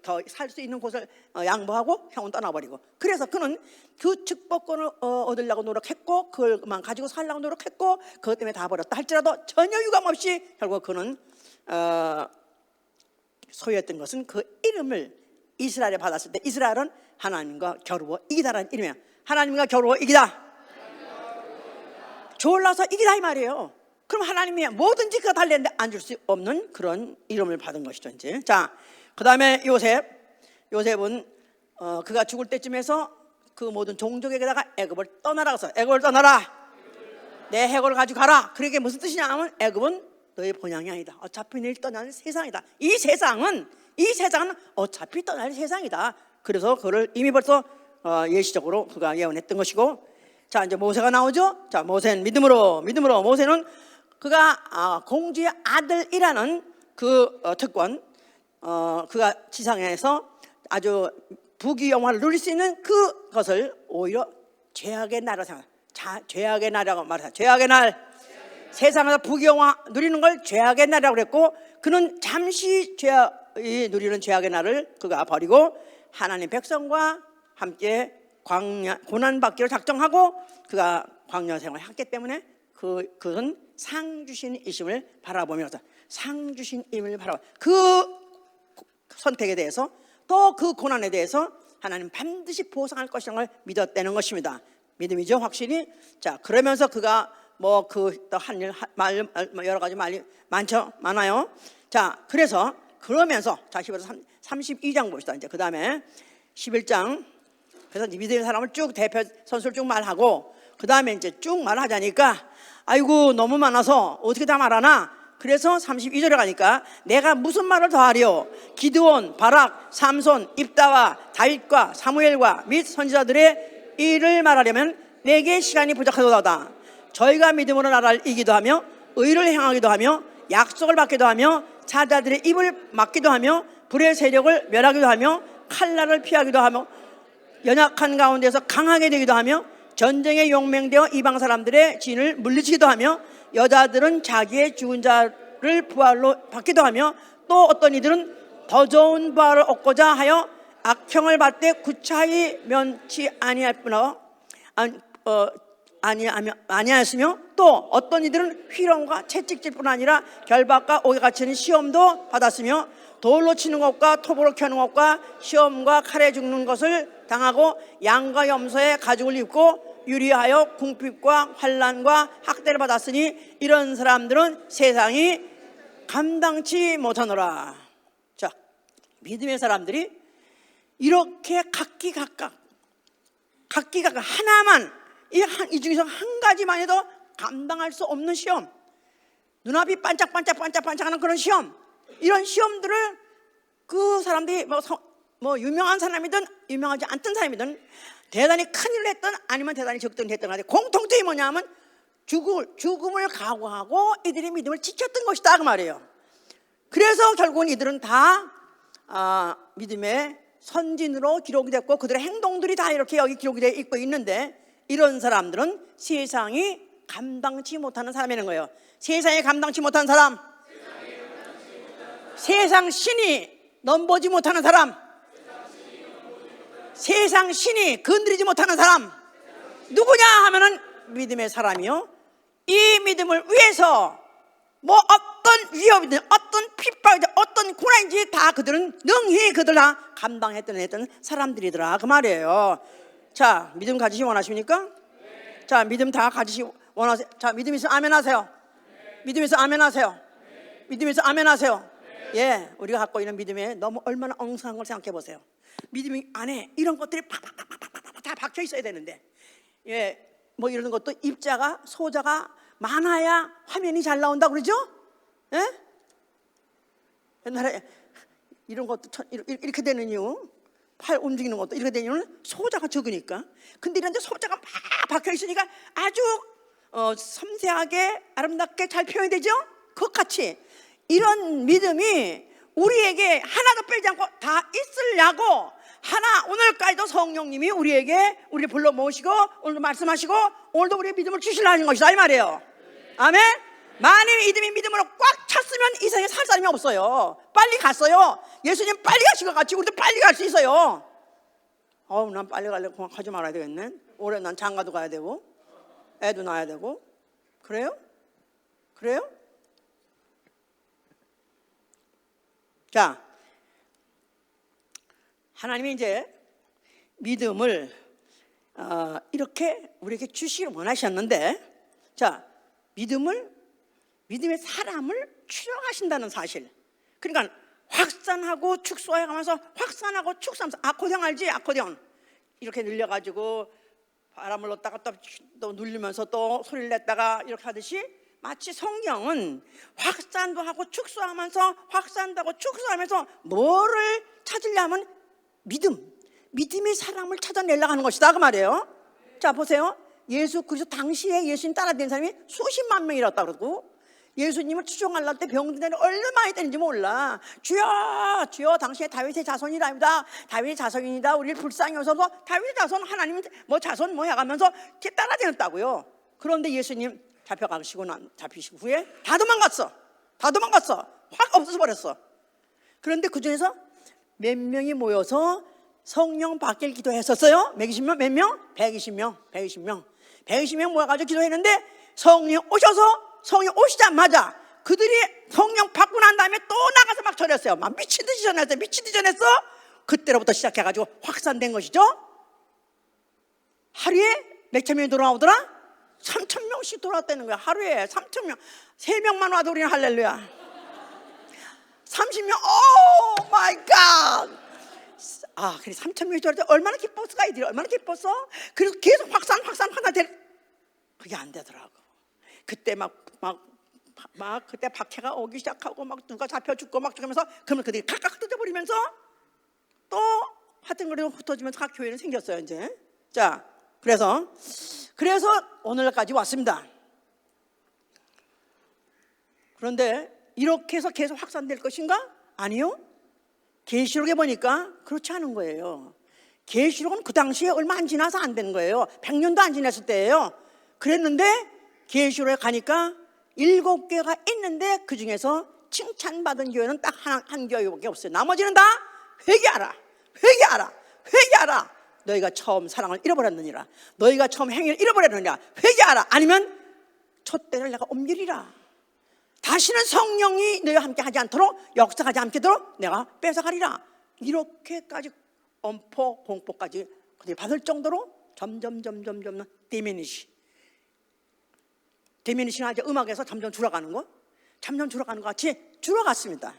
더 살 수 있는 곳을 양보하고 형은 떠나버리고 그래서 그는 그 축복권을 얻으려고 노력했고 그것만 가지고 살려고 노력했고 그것 때문에 다 버렸다 할지라도 전혀 유감 없이 결국 그는 소유했던 것은 그 이름을 이스라엘에 받았을 때 이스라엘은 하나님과 겨루어 이기다라는 이름이야. 하나님과 겨루어 이기다. 졸라서 이기다 이 말이에요. 그럼 하나님이 뭐든지 그가 달랬는데 안 줄 수 없는 그런 이름을 받은 것이죠. 이제 자, 그 다음에 요셉은 그가 죽을 때쯤에서 그 모든 종족에게다가 애굽을 떠나라 그래서 애굽을 떠나라. 내 해골을 가지고 가라. 그게 무슨 뜻이냐 하면 애굽은 너의 본향이 아니다. 어차피 내일 떠나는 세상이다. 이 세상은 어차피 떠날 세상이다. 그래서 그를 이미 벌써 예시적으로 그가 예언했던 것이고 자 이제 모세가 나오죠. 자 모세는 믿음으로 모세는 그가 공주의 아들이라는 그 특권 그가 지상에서 아주 부귀영화를 누릴 수 있는 그것을 오히려 죄악의 날이라고 생각합니다. 죄악의 날이라고 말해서 죄악의 날 세상에서 부귀영화 누리는 걸 죄악의 날이라고 그랬고 그는 잠시 누리는 죄악의 날을 그가 버리고 하나님 백성과 함께 고난받기로 작정하고 그가 광야 생활을 했기 때문에 그는 상 주신 이심을 바라보면서 상 주신 임을 바라보 그 선택에 대해서 또 그 고난에 대해서 하나님 반드시 보상할 것이라는 걸 믿었다는 것입니다. 믿음이죠, 확실히. 자, 그러면서 그가 한 일 여러 가지 말이 많아요. 자, 그러면서 자, 히브리서 32장 봅시다. 이제 그 다음에 11장. 그래서 믿음의 사람을 쭉 대표 선수를 쭉 말하고 그 다음에 이제 쭉 말하자니까 아이고 너무 많아서 어떻게 다 말하나. 그래서 32절에 가니까 내가 무슨 말을 더하리요. 기드온, 바락, 삼손, 입다와 다윗과 사무엘과 및 선지자들의 일을 말하려면 내게 시간이 부족하도다. 저희가 믿음으로 나라를 이기도 하며 의를 행하기도 하며 약속을 받기도 하며 자자들의 입을 막기도 하며 불의 세력을 멸하기도 하며 칼날을 피하기도 하며 연약한 가운데서 강하게 되기도 하며 전쟁에 용맹되어 이방 사람들의 진을 물리치기도 하며 여자들은 자기의 죽은 자를 부활로 받기도 하며 또 어떤 이들은 더 좋은 부활을 얻고자 하여 악형을 받되 구차히 면치 아니하였으며 또 어떤 이들은 희롱과 채찍질 뿐 아니라 결박과 옥에 갇히는 시험도 받았으며 돌로 치는 것과 톱으로 켜는 것과 시험과 칼에 죽는 것을 당하고 양과 염소의 가죽을 입고 유리하여 궁핍과 환난과 학대를 받았으니 이런 사람들은 세상이 감당치 못하노라. 자, 믿음의 사람들이 이렇게 각기각각 하나만 이 중에서 한 가지만 해도 감당할 수 없는 시험, 눈앞이 반짝반짝하는 그런 시험, 이런 시험들을 그 사람들이 뭐 유명한 사람이든 유명하지 않던 사람이든 대단히 큰일을 했든 아니면 대단히 적든 했든 간에 공통점이 뭐냐면 죽음을 각오하고 이들이 믿음을 지켰던 것이다 그 말이에요. 그래서 결국은 이들은 다 믿음의 선진으로 기록이 됐고 그들의 행동들이 다 이렇게 여기 기록이 되어 있고 있는데 이런 사람들은 세상이 감당치 못하는 사람이라는 거예요. 세상이 감당치 못하는 사람, 세상 신이 넘보지 못하는 사람, 세상 신이 건드리지 못하는 사람 누구냐 하면은 믿음의 사람이요. 이 믿음을 위해서 뭐 어떤 위협이든 어떤 핍박이든 어떤 고난인지 다 그들은 능히 그들 다 감당했던 사람들이더라 그 말이에요. 자, 믿음 가지시 원하십니까? 자, 믿음 다 가지시 원하세요? 자, 믿음 있으면 아멘 하세요. 믿음 있으면 아멘 하세요. 믿음 있으면 아멘 하세요. 예, 우리가 갖고 있는 믿음에 너무 얼마나 엉성한 걸 생각해 보세요. 믿음 안에 이런 것들이 팍팍팍팍 다 박혀 있어야 되는데, 예, 뭐 이런 것도 입자가 소자가 많아야 화면이 잘 나온다 그러죠? 예? 옛날에 이런 것도 이렇게 되는 이유, 팔 움직이는 것도 이렇게 되는 이유는 소자가 적으니까. 근데 이런 데 소자가 막 박혀 있으니까 아주 섬세하게 아름답게 잘 표현이 되죠? 그것같이 이런 믿음이 우리에게 하나도 빼지 않고 다 있으려고 오늘까지도 성령님이 우리를 불러 모으시고 오늘도 말씀하시고 오늘도 우리의 믿음을 주시려는 것이다 이 말이에요. 아멘. 만일 이들이 믿음으로 꽉 찼으면 이 세상에 살 사람이 없어요. 빨리 갔어요. 예수님 빨리 가신 것 같이 우리도 빨리 갈 수 있어요. 난 빨리 가려고 그만 하지 말아야 되겠네. 올해 난 장가도 가야 되고 애도 낳아야 되고. 그래요? 자, 하나님이 이제 믿음을 이렇게 우리에게 주시기를 원하셨는데, 자, 믿음의 사람을 추령하신다는 사실. 그러니까 확산하고 축소해가면서 확산하고 축소하면서, 아코디언 알지? 아코디언 이렇게 늘려가지고 바람을 넣었다가 또 눌리면서 또 소리를 냈다가 이렇게 하듯이, 마치 성경은 확산도 하고 축소하면서 확산도 하고 축소하면서 뭐를 찾으려면 믿음의 사람을 찾아내려고 하는 것이다 그 말이에요. 자, 보세요. 예수 그리스도 당시에 예수님 따라다니는 사람이 수십만 명이었다 그러고, 예수님을 추종하려고 때 병든 데는 얼마나 많이 되는지 몰라. 주여 주여 당신의 다윗의 자손이랍니다. 다윗의 자손이다. 우리를 불쌍히 여서서 다윗의 자손, 하나님 뭐 자손 뭐 해가면서 이렇게 따라다녔다고요. 그런데 예수님 잡히시고 후에 다 도망갔어. 확 없어져 버렸어. 그런데 그 중에서 몇 명이 모여서 성령 받길 기도했었어요. 몇 명? 120명 모여가지고 기도했는데 성령 오시자마자 그들이 성령 받고 난 다음에 또 나가서 막 전했어요. 막 미친 듯이 전했어. 그때로부터 시작해가지고 확산된 것이죠. 하루에 몇천 명이 돌아오더라? 3,000명씩 돌아왔다는 거야. 하루에 3,000명. 3명만 와도 우리는 할렐루야. 30명, 오 마이 갓. 그래 3,000명이 줄 알았더니 얼마나 기뻤을까 이들이 얼마나 기뻤어. 그래서 계속 확산 그게 안 되더라고. 그때 막 그때 박해가 오기 시작하고 막 누가 잡혀 죽고 막 그러면서 그러면 그들이 각각 흩어져 버리면서 또 하여튼 그리고 흩어지면서 각 교회는 생겼어요 이제. 자, 그래서 오늘까지 왔습니다. 그런데 이렇게 해서 계속 확산될 것인가? 아니요. 계시록에 보니까 그렇지 않은 거예요. 계시록은 그 당시에 얼마 안 지나서 안 된 거예요. 100년도 안 지났을 때예요. 그랬는데 계시록에 가니까 7개가 있는데 그 중에서 칭찬받은 교회는 딱 한 교회밖에 없어요. 나머지는 다 회개하라. 너희가 처음 사랑을 잃어버렸느니라. 너희가 처음 행위를 잃어버렸느니라. 회개하라. 아니면 촛대를 내가 옮기리라. 다시는 성령이 너희와 함께 하지 않도록, 역사하지 않도록 내가 뺏어가리라. 이렇게까지 엄포 공포까지 받을 정도로 점점 디미니시는 이제 음악에서 점점 줄어가는 거, 같이 줄어갔습니다.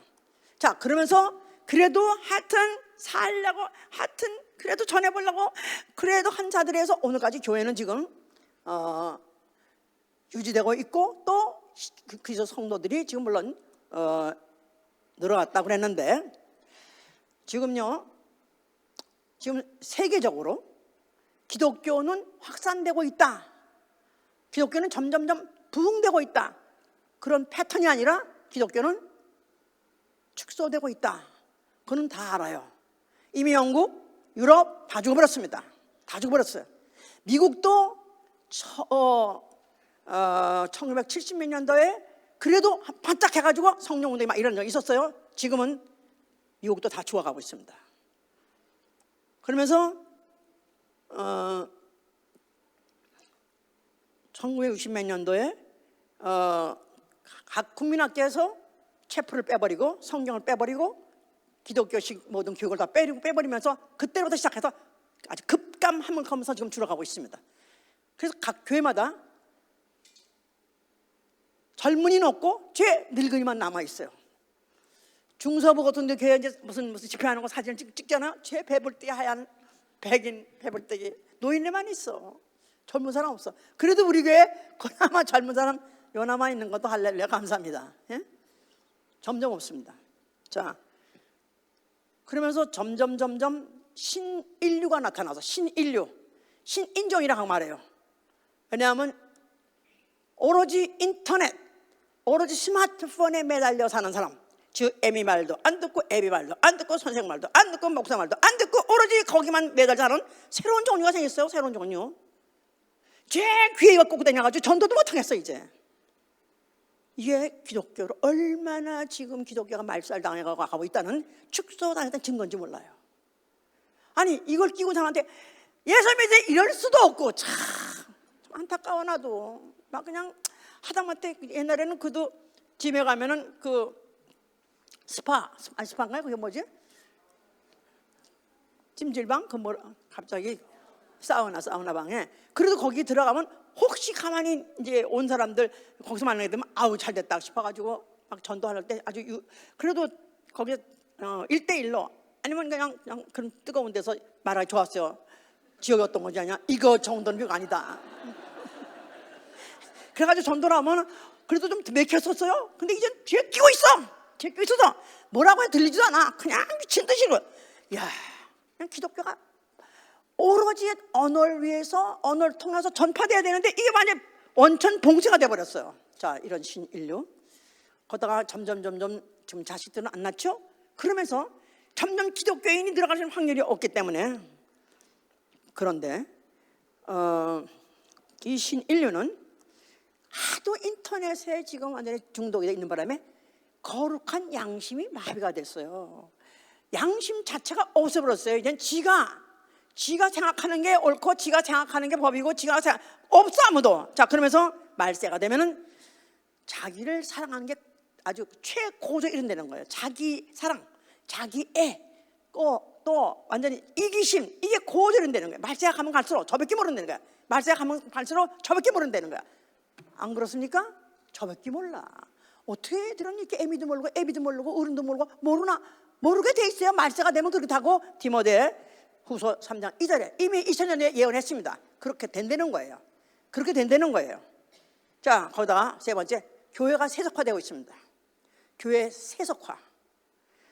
자, 그러면서 그래도 하여튼 살려고, 하여튼 그래도 전해보려고 그래도 한 자들에서 오늘까지 교회는 지금 유지되고 있고, 또 그리스도 성도들이 지금 물론 늘어났다고 그랬는데, 지금 세계적으로 기독교는 확산되고 있다. 기독교는 점점점 부흥되고 있다. 그런 패턴이 아니라 기독교는 축소되고 있다. 그건 다 알아요. 이미 영국, 유럽 다 죽어버렸습니다. 다 죽어버렸어요. 미국도 1970몇 년도에 그래도 반짝 해가지고 성령운동이 막 이런 적이 있었어요. 지금은 미국도 다 죽어가고 있습니다. 그러면서 1960몇 년도에 각 국민학교에서 체프를 빼버리고 성경을 빼버리고 기독교식 모든 교육을 다 빼버리면서 그때부터 시작해서 아주 급감함을 거면서 지금 줄어가고 있습니다. 그래서 각 교회마다 젊은이는 없고 죄 늙은이만 남아있어요. 중서부 같은 데 교회 이제 무슨 집회하는 거 사진을 찍잖아요. 죄 배불떼기 하얀 백인 배불떼기 노인네만 있어. 젊은 사람 없어. 그래도 우리 교회 그나마 젊은 사람 요나마 있는 것도 할렐루야 감사합니다. 예? 점점 없습니다. 자, 그러면서 점점 신인류가 나타나서 신인종이라고 말해요. 왜냐하면 오로지 인터넷, 오로지 스마트폰에 매달려 사는 사람, 즉 애미 말도 안 듣고 애비 말도 안 듣고 선생 말도 안 듣고 목사 말도 안 듣고 오로지 거기만 매달려 사는 새로운 종류가 생겼어요. 새로운 종류. 제 귀에 이거 꽂고 다녀가지고 전도도 못하겠어 이제. 이게 기독교로 얼마나 지금 기독교가 말살당해가고 있다는 축소당했던 증거인지 몰라요. 아니 이걸 끼고 사람한테 예수 믿으세요 이럴 수도 없고 참 안타까워. 나도 막 그냥 하다못해 옛날에는 그도 집에 가면은 그 스파인가요? 그게 뭐지? 찜질방? 그 뭐 갑자기 사우나 방에. 그래도 거기 들어가면 혹시 가만히 이제 온 사람들 거기서 만나게 되면 아우 잘 됐다 싶어가지고 막 전도할 때 아주 그래도 거기 1대1로 아니면 그냥 그런 뜨거운 데서 말하기 좋았어요. 지역이 어떤 건지 아냐? 이거 정도는 별 아니다. 그래가지고 전도를 하면 그래도 좀 맥혔었어요. 근데 이제 뒤에 끼고 있어서 뭐라고 해 들리지도 않아. 그냥 미친 듯이. 야, 그냥 기독교가 오로지 언어를 위해서 언어를 통해서 전파돼야 되는데 이게 완전 원천 봉쇄가 돼버렸어요. 자, 이런 신인류. 그러다가 점점 지금 자식들은 안 낳죠? 그러면서 점점 기독교인이 들어갈 확률이 없기 때문에. 그런데 이 신인류는 하도 인터넷에 지금 완전히 중독이 돼 있는 바람에 거룩한 양심이 마비가 됐어요. 양심 자체가 없어버렸어요. 이제 지가 생각하는 게 옳고 지가 생각하는 게 법이고 없어 아무도. 자, 그러면서 말세가 되면은 자기를 사랑하는 게 아주 최고조에 이른다는 거예요. 자기 사랑, 자기 애, 또 완전히 이기심, 이게 고조에 이른다는 거예요. 말세가 가면 갈수록 저밖에 모른다는 거야. 말세가 가면 갈수록 저밖에 모른다는 거야. 안 그렇습니까? 저밖에 몰라. 어떻게 애들은 이렇게 애미도 모르고 애비도 모르고 어른도 모르고 모르게 돼 있어요. 말세가 되면 그렇다고 디모데 후서 3장 2절에 이미 2000년에 예언했습니다. 그렇게 된다는 거예요. 그렇게 된다는 거예요. 자, 거기다가 세 번째, 교회가 세속화되고 있습니다. 교회 세속화.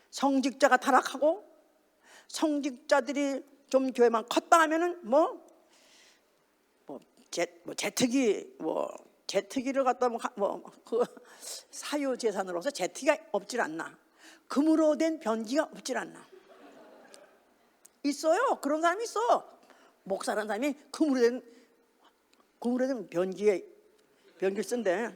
성직자가 타락하고 성직자들이 좀 교회만 컸다 하면은 제트기를 갖다 그 사유 재산으로서 제트기가 없질 않나. 금으로 된 변기가 없질 않나. 있어요. 그런 사람이 있어. 목사라는 사람이 금으로 된 변기를 쓴대.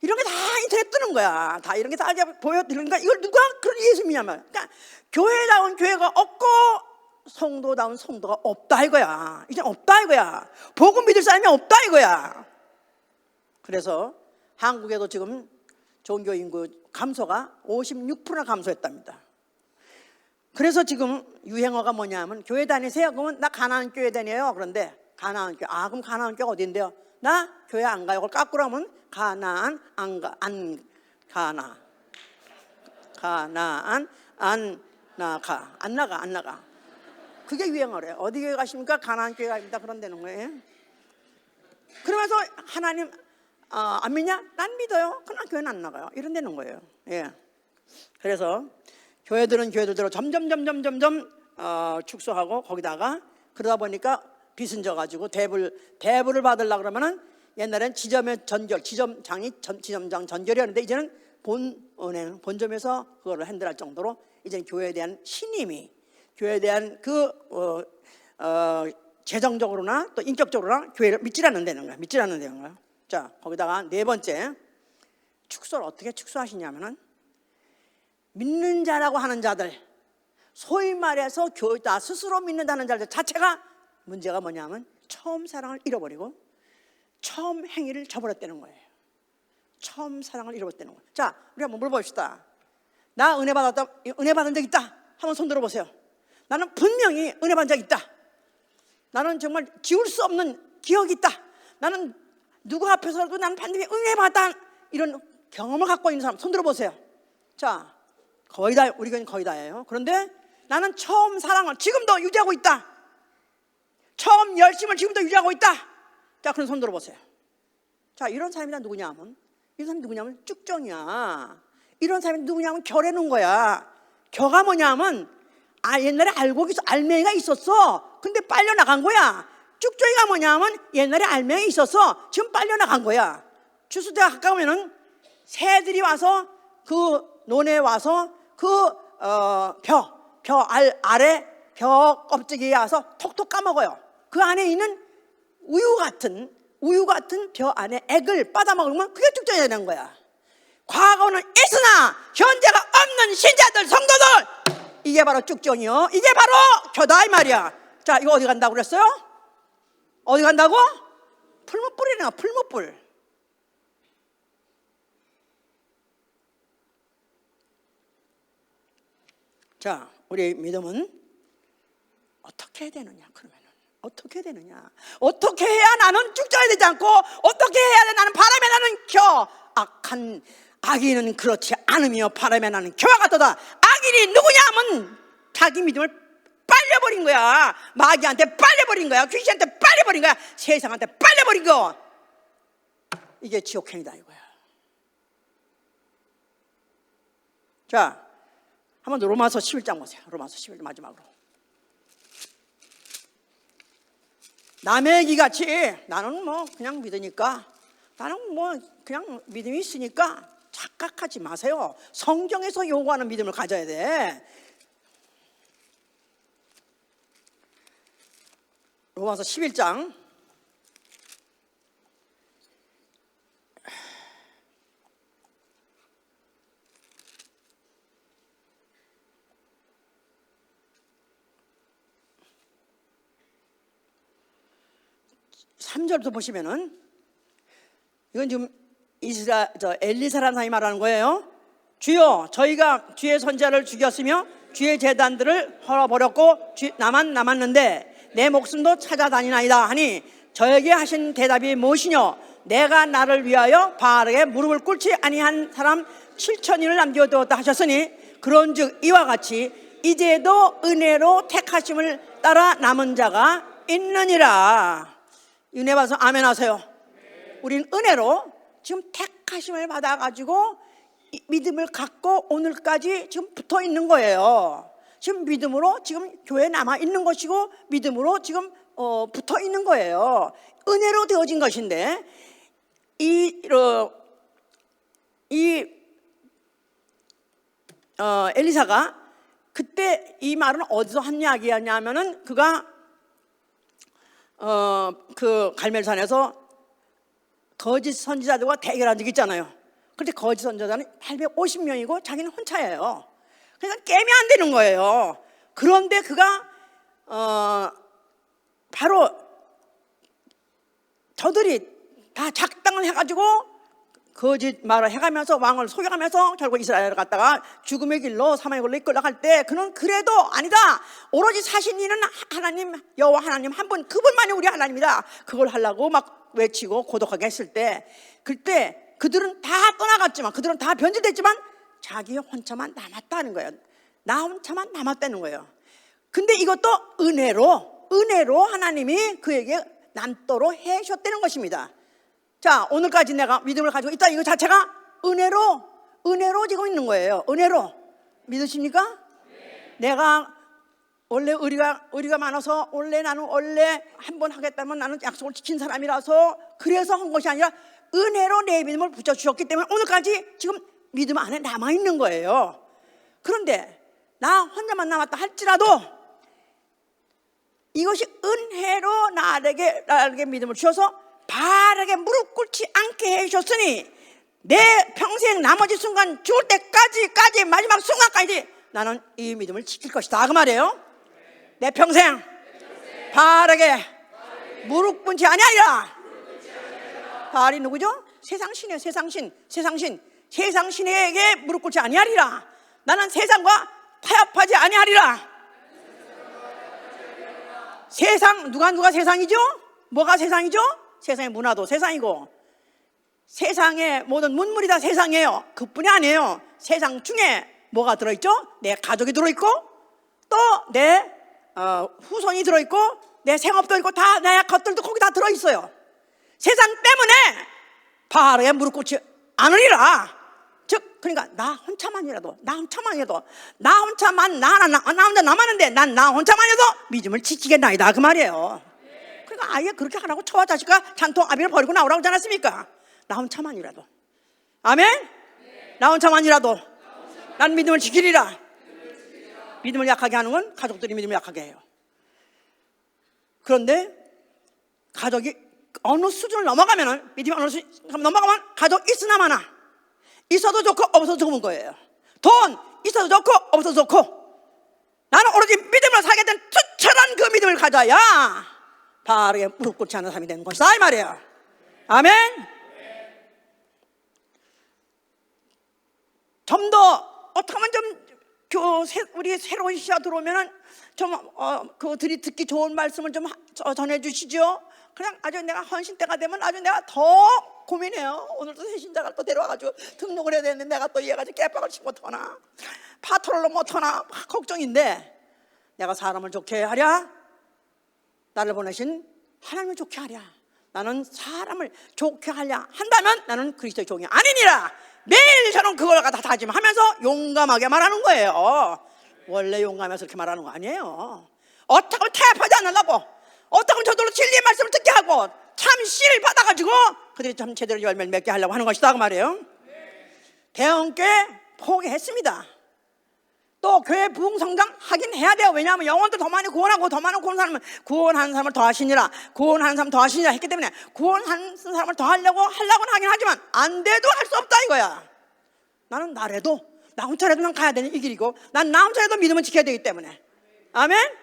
이런 게 다 인터넷 뜨는 거야. 다 이런 게 다 보여드리니까 이걸 누가 그런 예수님이냐 말. 그러니까 교회다운 교회가 없고 성도다운 성도가 없다 이거야. 이제 없다 이거야. 복음 믿을 사람이 없다 이거야. 그래서 한국에도 지금 종교 인구 감소가 56%나 감소했답니다. 그래서 지금 유행어가 뭐냐면 교회 다니세요? 그러면 나 가나안 교회 다녀요. 그런데 가나안 교회. 그럼 가나안 교회가 어딘데요? 나 교회 안 가요. 그걸 까꾸로 하면 가나안 안 나가. 그게 유행어래요. 어디 교회 가십니까? 가나안 교회 갑니다. 그런다는 거예요. 그러면서 하나님 안 믿냐? 난 믿어요. 그러나 교회는 안 나가요. 이런다는 거예요. 예. 그래서 교회들은 교회들대로 점점 축소하고 거기다가 그러다 보니까 빚은 져가지고 대부를 받으려고 그러면은 옛날엔 지점장 전결이었는데 이제는 본점에서 그거를 핸들할 정도로 이제 교회에 대한 신임이 교회에 대한 재정적으로나 또 인격적으로나 교회를 믿질 않는다는 거야. 자, 거기다가 네 번째 축소를 어떻게 축소하시냐면은 믿는 자라고 하는 자들, 소위 말해서 나 스스로 믿는다는 자들 자체가 문제가 뭐냐면 처음 사랑을 잃어버리고 처음 행위를 저버렸다는 거예요. 처음 사랑을 잃어버렸다는 거예요. 자, 우리 한번 물어봅시다. 나 은혜 받은 적 있다? 한번 손 들어보세요. 나는 분명히 은혜 받은 적 있다. 나는 정말 지울 수 없는 기억이 있다. 나는 누구 앞에서라도 나는 반드시 은혜 받았다. 이런 경험을 갖고 있는 사람 손 들어보세요. 자, 거의 다, 우리 교회는 거의 다예요. 그런데 나는 처음 사랑을 지금도 유지하고 있다. 처음 열심을 지금도 유지하고 있다. 자, 그런 손 들어보세요. 자, 이런 사람이 다 누구냐면, 이런 사람이 누구냐면 쭉정이야. 이런 사람이 누구냐면 결해놓은 거야. 결가 뭐냐면 옛날에 알맹이가 있었어. 근데 빨려나간 거야. 쭉정이가 뭐냐면 옛날에 알맹이 있었어. 지금 빨려나간 거야. 추수대가 가까우면은 새들이 와서 그 논에 와서 아래 벼 껍데기에 와서 톡톡 까먹어요. 그 안에 있는 우유 같은 벼 안에 액을 빨아먹으면 그게 쭉정이 되는 거야. 과거는 있으나 현재가 없는 신자들, 성도들, 이게 바로 쭉정이요. 이게 바로 교다 이 말이야. 자, 이거 어디 간다고 그랬어요? 어디 간다고? 풀무불이네. 풀무불. 자, 우리 믿음은 어떻게 해야 되느냐? 그러면은 어떻게 해야 되느냐? 어떻게 해야 나는 쭉정이 되지 않고 어떻게 해야 나는 바람에 나는 악한 악인은 그렇지 않으며 바람에 나는 겨와 같도다. 악인이 누구냐 하면 자기 믿음을 빨려버린 거야. 마귀한테 빨려버린 거야. 귀신한테 빨려버린 거야. 세상한테 빨려버린 거. 이게 지옥행이다 이거야. 자, 한번 로마서 11장 보세요. 로마서 11장 마지막으로. 남의 얘기같이 나는 그냥 믿으니까, 나는 그냥 믿음이 있으니까 착각하지 마세요. 성경에서 요구하는 믿음을 가져야 돼. 로마서 11장 3절부터 보시면은 이건 지금 엘리사라는 사람이 말하는 거예요. 주여, 저희가 주의 선지자를 죽였으며 주의 제단들을 헐어버렸고 나만 남았는데 내 목숨도 찾아다니나이다 하니 저에게 하신 대답이 무엇이뇨? 내가 나를 위하여 바알에게 무릎을 꿇지 아니한 사람 7,000인을 남겨두었다 하셨으니 그런즉 이와 같이 이제도 은혜로 택하심을 따라 남은 자가 있느니라. 은혜 받아서 아멘 하세요. 우린 은혜로 지금 택하심을 받아가지고 믿음을 갖고 오늘까지 지금 붙어 있는 거예요. 지금 믿음으로 지금 교회에 남아 있는 것이고 믿음으로 지금 붙어 있는 거예요. 은혜로 되어진 것인데 엘리사가 그때 이 말은 어디서 한 이야기였냐면은 그가 그 갈멜산에서 거짓 선지자들과 대결한 적이 있잖아요. 그런데 거짓 선지자는 850명이고 자기는 혼자예요. 그러니까 깨면 안 되는 거예요. 그런데 그가 바로 저들이 다 작당을 해가지고 거짓 말을 해가면서 왕을 속여가면서 결국 이스라엘을 갔다가 죽음의 길로 사망의 길로 이끌어갈 때 그는 그래도 아니다, 오로지 사신 이는 하나님, 여호와 하나님 한 분, 그분만이 우리 하나님이다, 그걸 하려고 막 외치고 고독하게 했을 때, 그때 그들은 다 떠나갔지만, 그들은 다 변질됐지만 자기 혼자만 남았다는 거예요. 나 혼자만 남았다는 거예요. 근데 이것도 은혜로 하나님이 그에게 남도록 해주셨다는 것입니다. 자, 오늘까지 내가 믿음을 가지고 있다, 이거 자체가 은혜로 지금 있는 거예요. 은혜로. 믿으십니까? 네. 내가 원래 의리가 많아서 나는 한 번 하겠다면 나는 약속을 지킨 사람이라서 그래서 한 것이 아니라 은혜로 내 믿음을 붙여주셨기 때문에 오늘까지 지금 믿음 안에 남아있는 거예요. 그런데 나 혼자만 남았다 할지라도 이것이 은혜로 나에게 믿음을 주셔서 바알에게 무릎 꿇지 않게 해주셨으니 내 평생 나머지 순간 죽을 때까지 마지막 순간까지 나는 이 믿음을 지킬 것이다, 그 말이에요. 내 평생 바알에게 무릎 꿇지 아니하리라. 바알이 누구죠? 세상신이에요. 세상신에게 무릎 꿇지 아니하리라. 나는 세상과 타협하지 아니하리라. 세상, 누가 세상이죠? 뭐가 세상이죠? 세상의 문화도 세상이고 세상의 모든 문물이 다 세상이에요. 그뿐이 아니에요. 세상 중에 뭐가 들어있죠? 내 가족이 들어있고 또 내 후손이 들어있고 내 생업도 있고 다 내 것들도 거기 다 들어있어요. 세상 때문에 바알에게 무릎 꿇지 않으리라. 즉 그러니까 나 혼자만이라도 나 혼자 남았는데 난 나 혼자만이라도 믿음을 지키겠나이다, 그 말이에요. 그러니까 아예 그렇게 하라고 처와 자식과 잔통 아비를 버리고 나오라고 하지 않았습니까? 나 혼자만이라도. 아멘? 나 혼자만이라도 난 믿음을 지키리라. 믿음을 약하게 하는 건 가족들이 믿음을 약하게 해요. 그런데 가족이 어느 수준을 넘어가면 가족 있으나 마나, 있어도 좋고 없어도 좋은 거예요. 돈 있어도 좋고 없어도 좋고 나는 오로지 믿음으로 살겠다는 투철한 그 믿음을 가져야 바알에게 무릎 꿇지 않는 사람이 되는 것이다, 이 말이에요. 아멘. 좀 더 어떻게 하면 우리 새로운 시야 들어오면은 그들이 듣기 좋은 말씀을 좀 전해주시죠. 그냥 아주 내가 헌신 때가 되면 아주 내가 더 고민해요. 오늘도 새신자가 또 데려와가지고 등록을 해야 되는데 내가 또 얘가 깨박을 치고 못하나 파트롤로 못하나 걱정인데, 내가 사람을 좋게 하랴 나를 보내신 하나님을 좋게 하랴, 나는 사람을 좋게 하려 한다면 나는 그리스도의 종이 아니니라. 매일 저는 그걸 다 다짐하면서 용감하게 말하는 거예요. 원래 용감해서 이렇게 말하는 거 아니에요. 어떻게 타협하지 않으려고, 어떻게 저절로 진리의 말씀을 듣게 하고 참 씨를 받아가지고 그들이 참 제대로 열매를 맺게 하려고 하는 것이다, 그 말이에요. 대형교회 포기했습니다. 또 교회 부흥성장 하긴 해야 돼요. 왜냐하면 영혼도 더 많이 구원하고 더 많은 구원하는 사람을 더 하시니라, 구원하는 사람 더 하시니라 했기 때문에 구원하는 사람을 더 하려고는 하긴 하지만 안 돼도 할 수 없다 이거야. 나는 나 혼자라도 난 가야 되는 이 길이고 나 혼자라도 믿음을 지켜야 되기 때문에. 아멘?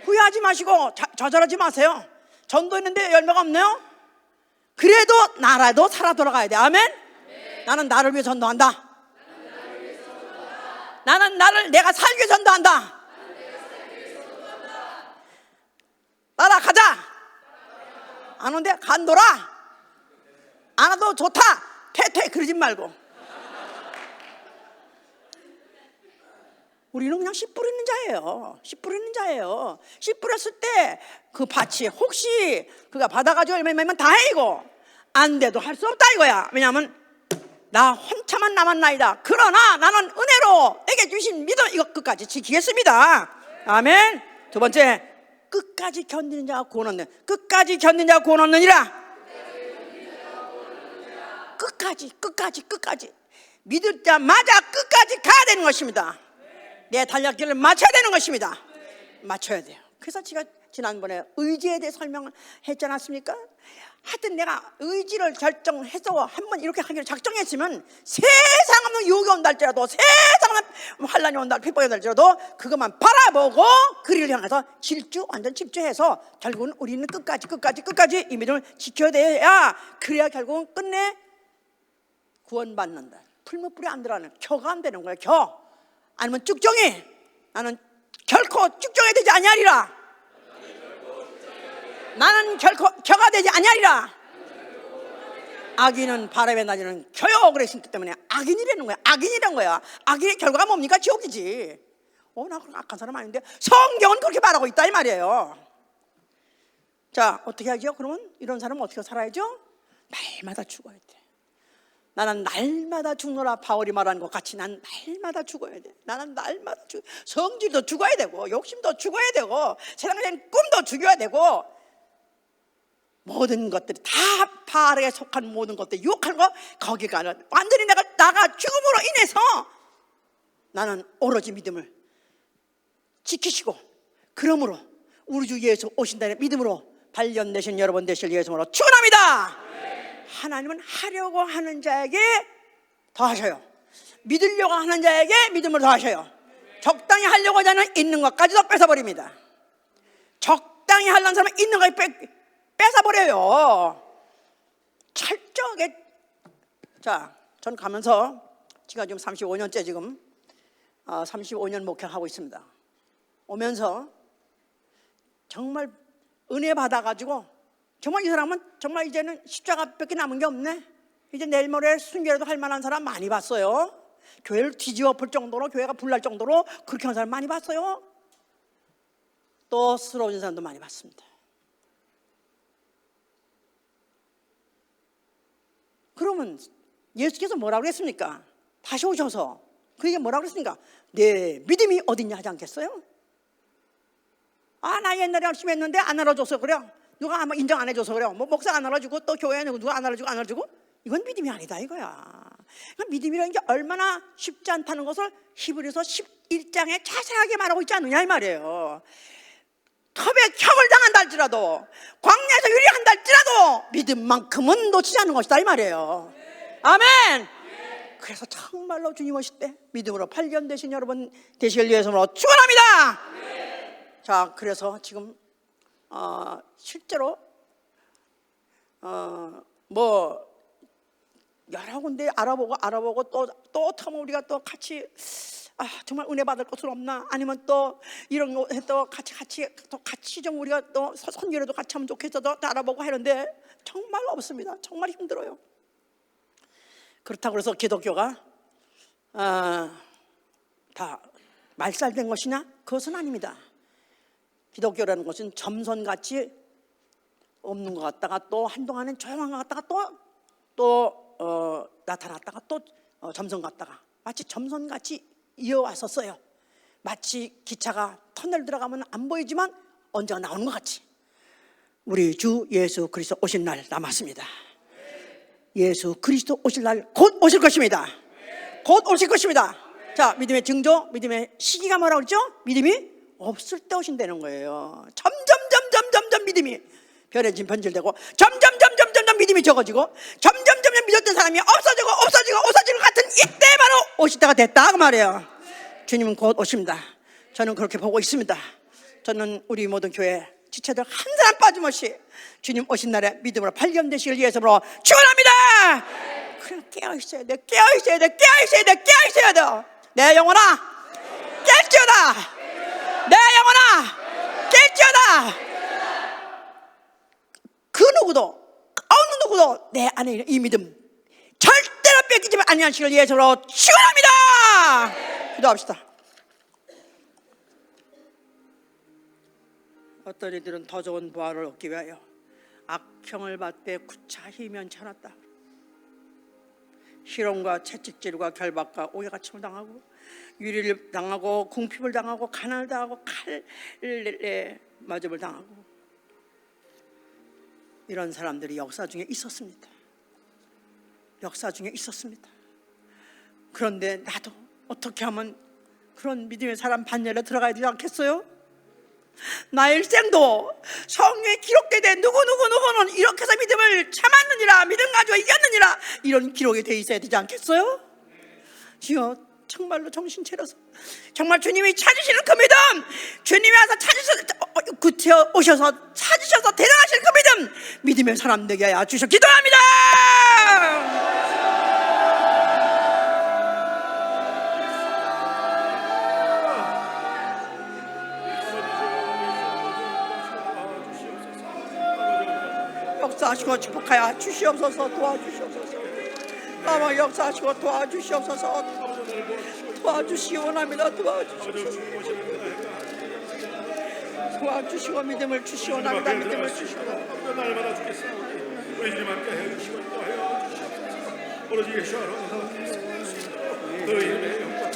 후회하지 마시고 좌절하지 마세요. 전도했는데 열매가 없네요? 그래도 나라도 살아 돌아가야 돼. 아멘? 나는 나를 위해 전도한다. 나는 내가 살기 위해 전도한다. 따라가자. 안 온대? 간도라. 안 와도 좋다. 퇴퇴 그러지 말고. 우리는 그냥 씨 뿌리는 자예요. 씨 뿌리는 자예요. 씨 뿌렸을 때 그 밭이 혹시 그가 받아가지고 얼마면 다행이고 안 돼도 할 수 없다 이거야. 왜냐하면 나 혼자만 남았나이다. 그러나 나는 은혜로 내게 주신 믿음 이거 끝까지 지키겠습니다. 아멘. 두 번째, 끝까지 견디는 자가 구원 얻는. 끝까지 견디는 자가 구원 얻느니라. 끝까지 믿을 때마다 끝까지 가야 되는 것입니다. 내 달려길을 마쳐야 되는 것입니다. 맞춰야 돼요. 그래서 제가 지난번에 의지에 대해 설명을 했지 않았습니까? 하여튼 내가 의지를 결정해서 한번 이렇게 하기로 작정했으면 세상 없는 유혹이 온다 할지라도, 세상 없는 환란이 온다, 핍박이 온다 할지라도 그것만 바라보고 그리를 향해서 완전 집중해서 결국은 우리는 끝까지 이 믿음을 지켜야 돼야, 그래야 결국은 끝내 구원받는다. 풀무불이 안 들어가는, 켜가 안 되는 거야. 켜 아니면 쭉정이. 나는 결코 쭉정이 되지 아니하리라. 나는 결코 켜가 되지 아니하리라. 악인은 바람에 날리는 켜요 그랬기 때문에 악인이라는 거야. 악인이란 거야. 악인의 결과가 뭡니까? 지옥이지. 나 그런 악한 사람 아닌데 성경은 그렇게 말하고 있다 이 말이에요. 자, 어떻게 하죠? 그러면 이런 사람은 어떻게 살아야죠? 날마다 죽어야 돼. 나는 날마다 죽노라. 바울이 말하는 것 같이 난 날마다 죽어야 돼. 나는 날마다 성질도 죽어야 되고, 욕심도 죽어야 되고, 세상적인 꿈도 죽여야 되고, 모든 것들이 다 바알에 속한 모든 것들, 유혹하는 거, 거기가 완전히 나가 죽음으로 인해서 나는 오로지 믿음을 지키시고, 그러므로 우리 주 예수 오신다는 믿음으로 발견되신 여러분 되실 예수로 축원합니다. 하나님은 하려고 하는 자에게 더하셔요. 믿으려고 하는 자에게 믿음을 더하셔요. 적당히 하려고 하는 자는 있는 것까지도 뺏어버립니다. 적당히 하려는 사람은 있는 것 뺏어버려요. 철저하게. 자, 전 가면서 제가 지금 35년째 35년 목회하고 있습니다. 오면서 정말 은혜 받아가지고 정말 이 사람은 정말 이제는 십자가밖에 남은 게 없네. 이제 내일 모레 순교라도 할 만한 사람 많이 봤어요. 교회를 뒤집어 엎을 정도로, 교회가 불날 정도로 그렇게 하는 사람 많이 봤어요. 또 쓰러진 사람도 많이 봤습니다. 그러면 예수께서 뭐라고 그랬습니까? 다시 오셔서 그에게 뭐라고 그랬습니까? 내 믿음이 어딨냐 하지 않겠어요? 나 옛날에 열심히 했는데 안 알아줘서 그래. 누가 아마 인정 안 해줘서 그래요. 뭐 목사 안 알아주고 또 교회에 누가 안 알아주고 이건 믿음이 아니다 이거야. 그러니까 믿음이라는 게 얼마나 쉽지 않다는 것을 히브리서 11장에 자세하게 말하고 있지 않느냐 이 말이에요. 컵에 격을 당한다 할지라도, 광야에서 유리한다 할지라도 믿음만큼은 놓치지 않는 것이다 이 말이에요. 아멘. 그래서 정말로 주님 오실 때 믿음으로 발견되신 여러분 되시길 위해서로 축원합니다. 자, 그래서 지금 실제로 뭐 여러 군데 알아보고 또 어떻게 우리가 또 같이 정말 은혜 받을 것은 없나? 아니면 또 이런 거 또 같이 좀 우리가 또 선교라도 같이 하면 좋겠어 또 알아보고 하는데 정말 없습니다. 정말 힘들어요. 그렇다고 해서 기독교가 다 말살된 것이냐? 그것은 아닙니다. 기독교라는 것은 점선같이 없는 것 같다가 또 한동안은 조용한 것 같다가 또 나타났다가 또 점선 같다가 마치 점선같이 이어왔었어요. 마치 기차가 터널 들어가면 안 보이지만 언제가 나오는 것 같이 우리 주 예수 그리스도 오실 날 남았습니다. 예수 그리스도 오실 날 곧 오실 것입니다. 곧 오실 것입니다. 자, 믿음의 증조, 믿음의 시기가 뭐라고 그랬죠? 믿음이 없을 때 오신다는 거예요. 점점 믿음이 변질되고 점점 믿음이 적어지고 점점 믿었던 사람이 없어지고 같은 이때 바로 오실 때가 됐다 그 말이에요. 주님은 곧 오십니다. 저는 그렇게 보고 있습니다. 저는 우리 모든 교회 지체들 한 사람 빠짐없이 주님 오신 날에 믿음으로 발견되시길 위해서로 축원합니다. 그냥 깨어있어야 돼. 내 영혼아 깰지어다. 내 영혼아 깰지어다. 그 누구도 어느 누구도 내 안에 있는 이 믿음 절대로 뺏기지 아니하시길 예수로 축원합니다. 기도합시다. 어떤 이들은 더 좋은 부활을 얻기 위하여 악형을 받되 구차 희면치 않았다. 희롱과 채찍질과 결박과 오해가침을 당하고 유리를 당하고 궁핍을 당하고 가난을 당하고 칼에 맞음을 당하고 이런 사람들이 역사 중에 있었습니다. 역사 중에 있었습니다. 그런데 나도 어떻게 하면 그런 믿음의 사람 반열에 들어가야 되지 않겠어요? 나의 일생도 성경에 기록되되 누구는 이렇게 해서 믿음을 참았느니라, 믿음 가지고 이겼느니라, 이런 기록이 돼 있어야 되지 않겠어요? 주여, 정말로 정신 차려서 정말 주님이 찾으시는 그 믿음, 주님이 와서 오셔서 찾으셔서 대령하시는 그 믿음의 사람 되게 하여 주셔 기도합니다. 역사하시고 축복하여 주시옵소서. 도와주시옵소서. 아마 역사하시고 도와주시옵소서. 도와주시기 원합니다. 도와주시고 믿음을 주시기 원합니다. 믿음을 주시고 날마다 주겠어. 우리 주님 함께 해주시고 인도하여 주시옵소서. 오로지 예수 안에서 너희 이름의 영광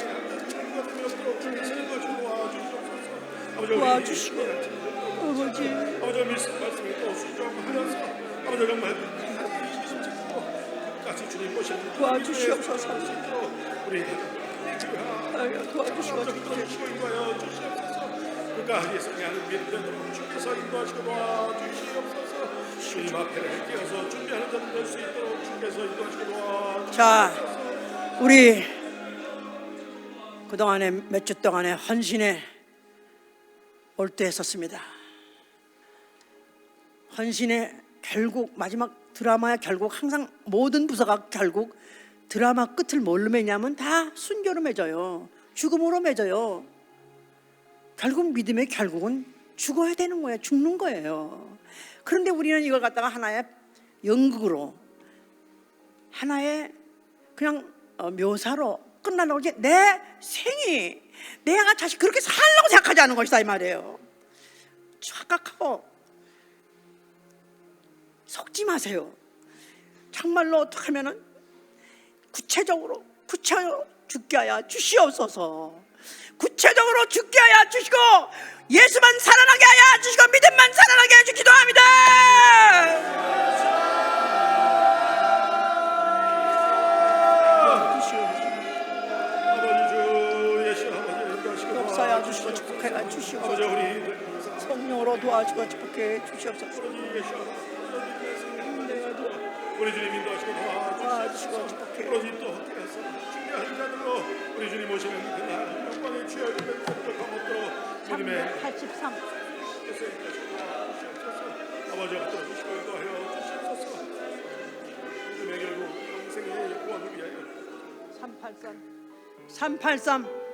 도와주시고 아버지 말씀을 또 순종하면서 아버지 정말 같이 주님 모시는 도와주시옵소서. 우리 도와주시고 인도하여 주시옵소서. 그가 예수님의 하는 믿음대로 주께서 인도하시고 도와주시옵소서. 주님 앞에 뛰어서 준비하는 자들 될 수 있도록 주께서 인도하시고 도와주시옵소서. 자, 우리 그동안에 몇 주 동안에 헌신에 몰두했었습니다. 헌신에 결국 마지막 드라마의 결국 항상 모든 부서가 결국 드라마 끝을 뭘로 맺냐면 다 순교로 맺어요. 죽음으로 맺어요. 결국 믿음의 결국은 죽어야 되는 거예요. 죽는 거예요. 그런데 우리는 이걸 갖다가 하나의 연극으로 하나의 그냥 묘사로 끝나려고 이제 내 생이 내가 다시 그렇게 살려고 생각하지 않은 것이다 이 말이에요. 착각하고 속지 마세요. 정말로 어떻게 하면은 구체적으로 죽게 하여 주시옵소서. 구체적으로 죽게 하여 주시고 예수만 살아나게 하여 주시고 믿음만 살아나게 하여 주시기 기도합니다. 역사하여 주시고 축복해 주시옵소서. 성령으로 도와주고 축복해 주시옵소서. 우리 주님 인도하시고 도와주시고 축복해. 오로지 또 어떻게해서 준비한 자들로 우리 주님 오시는 그날 영광의 취하를 뵙도록 하옵도록 믿음의 383 아버지 앞으로 주시고 인도하여 주시옵소서. 믿음의 결국 영생의 구원을 위하여 383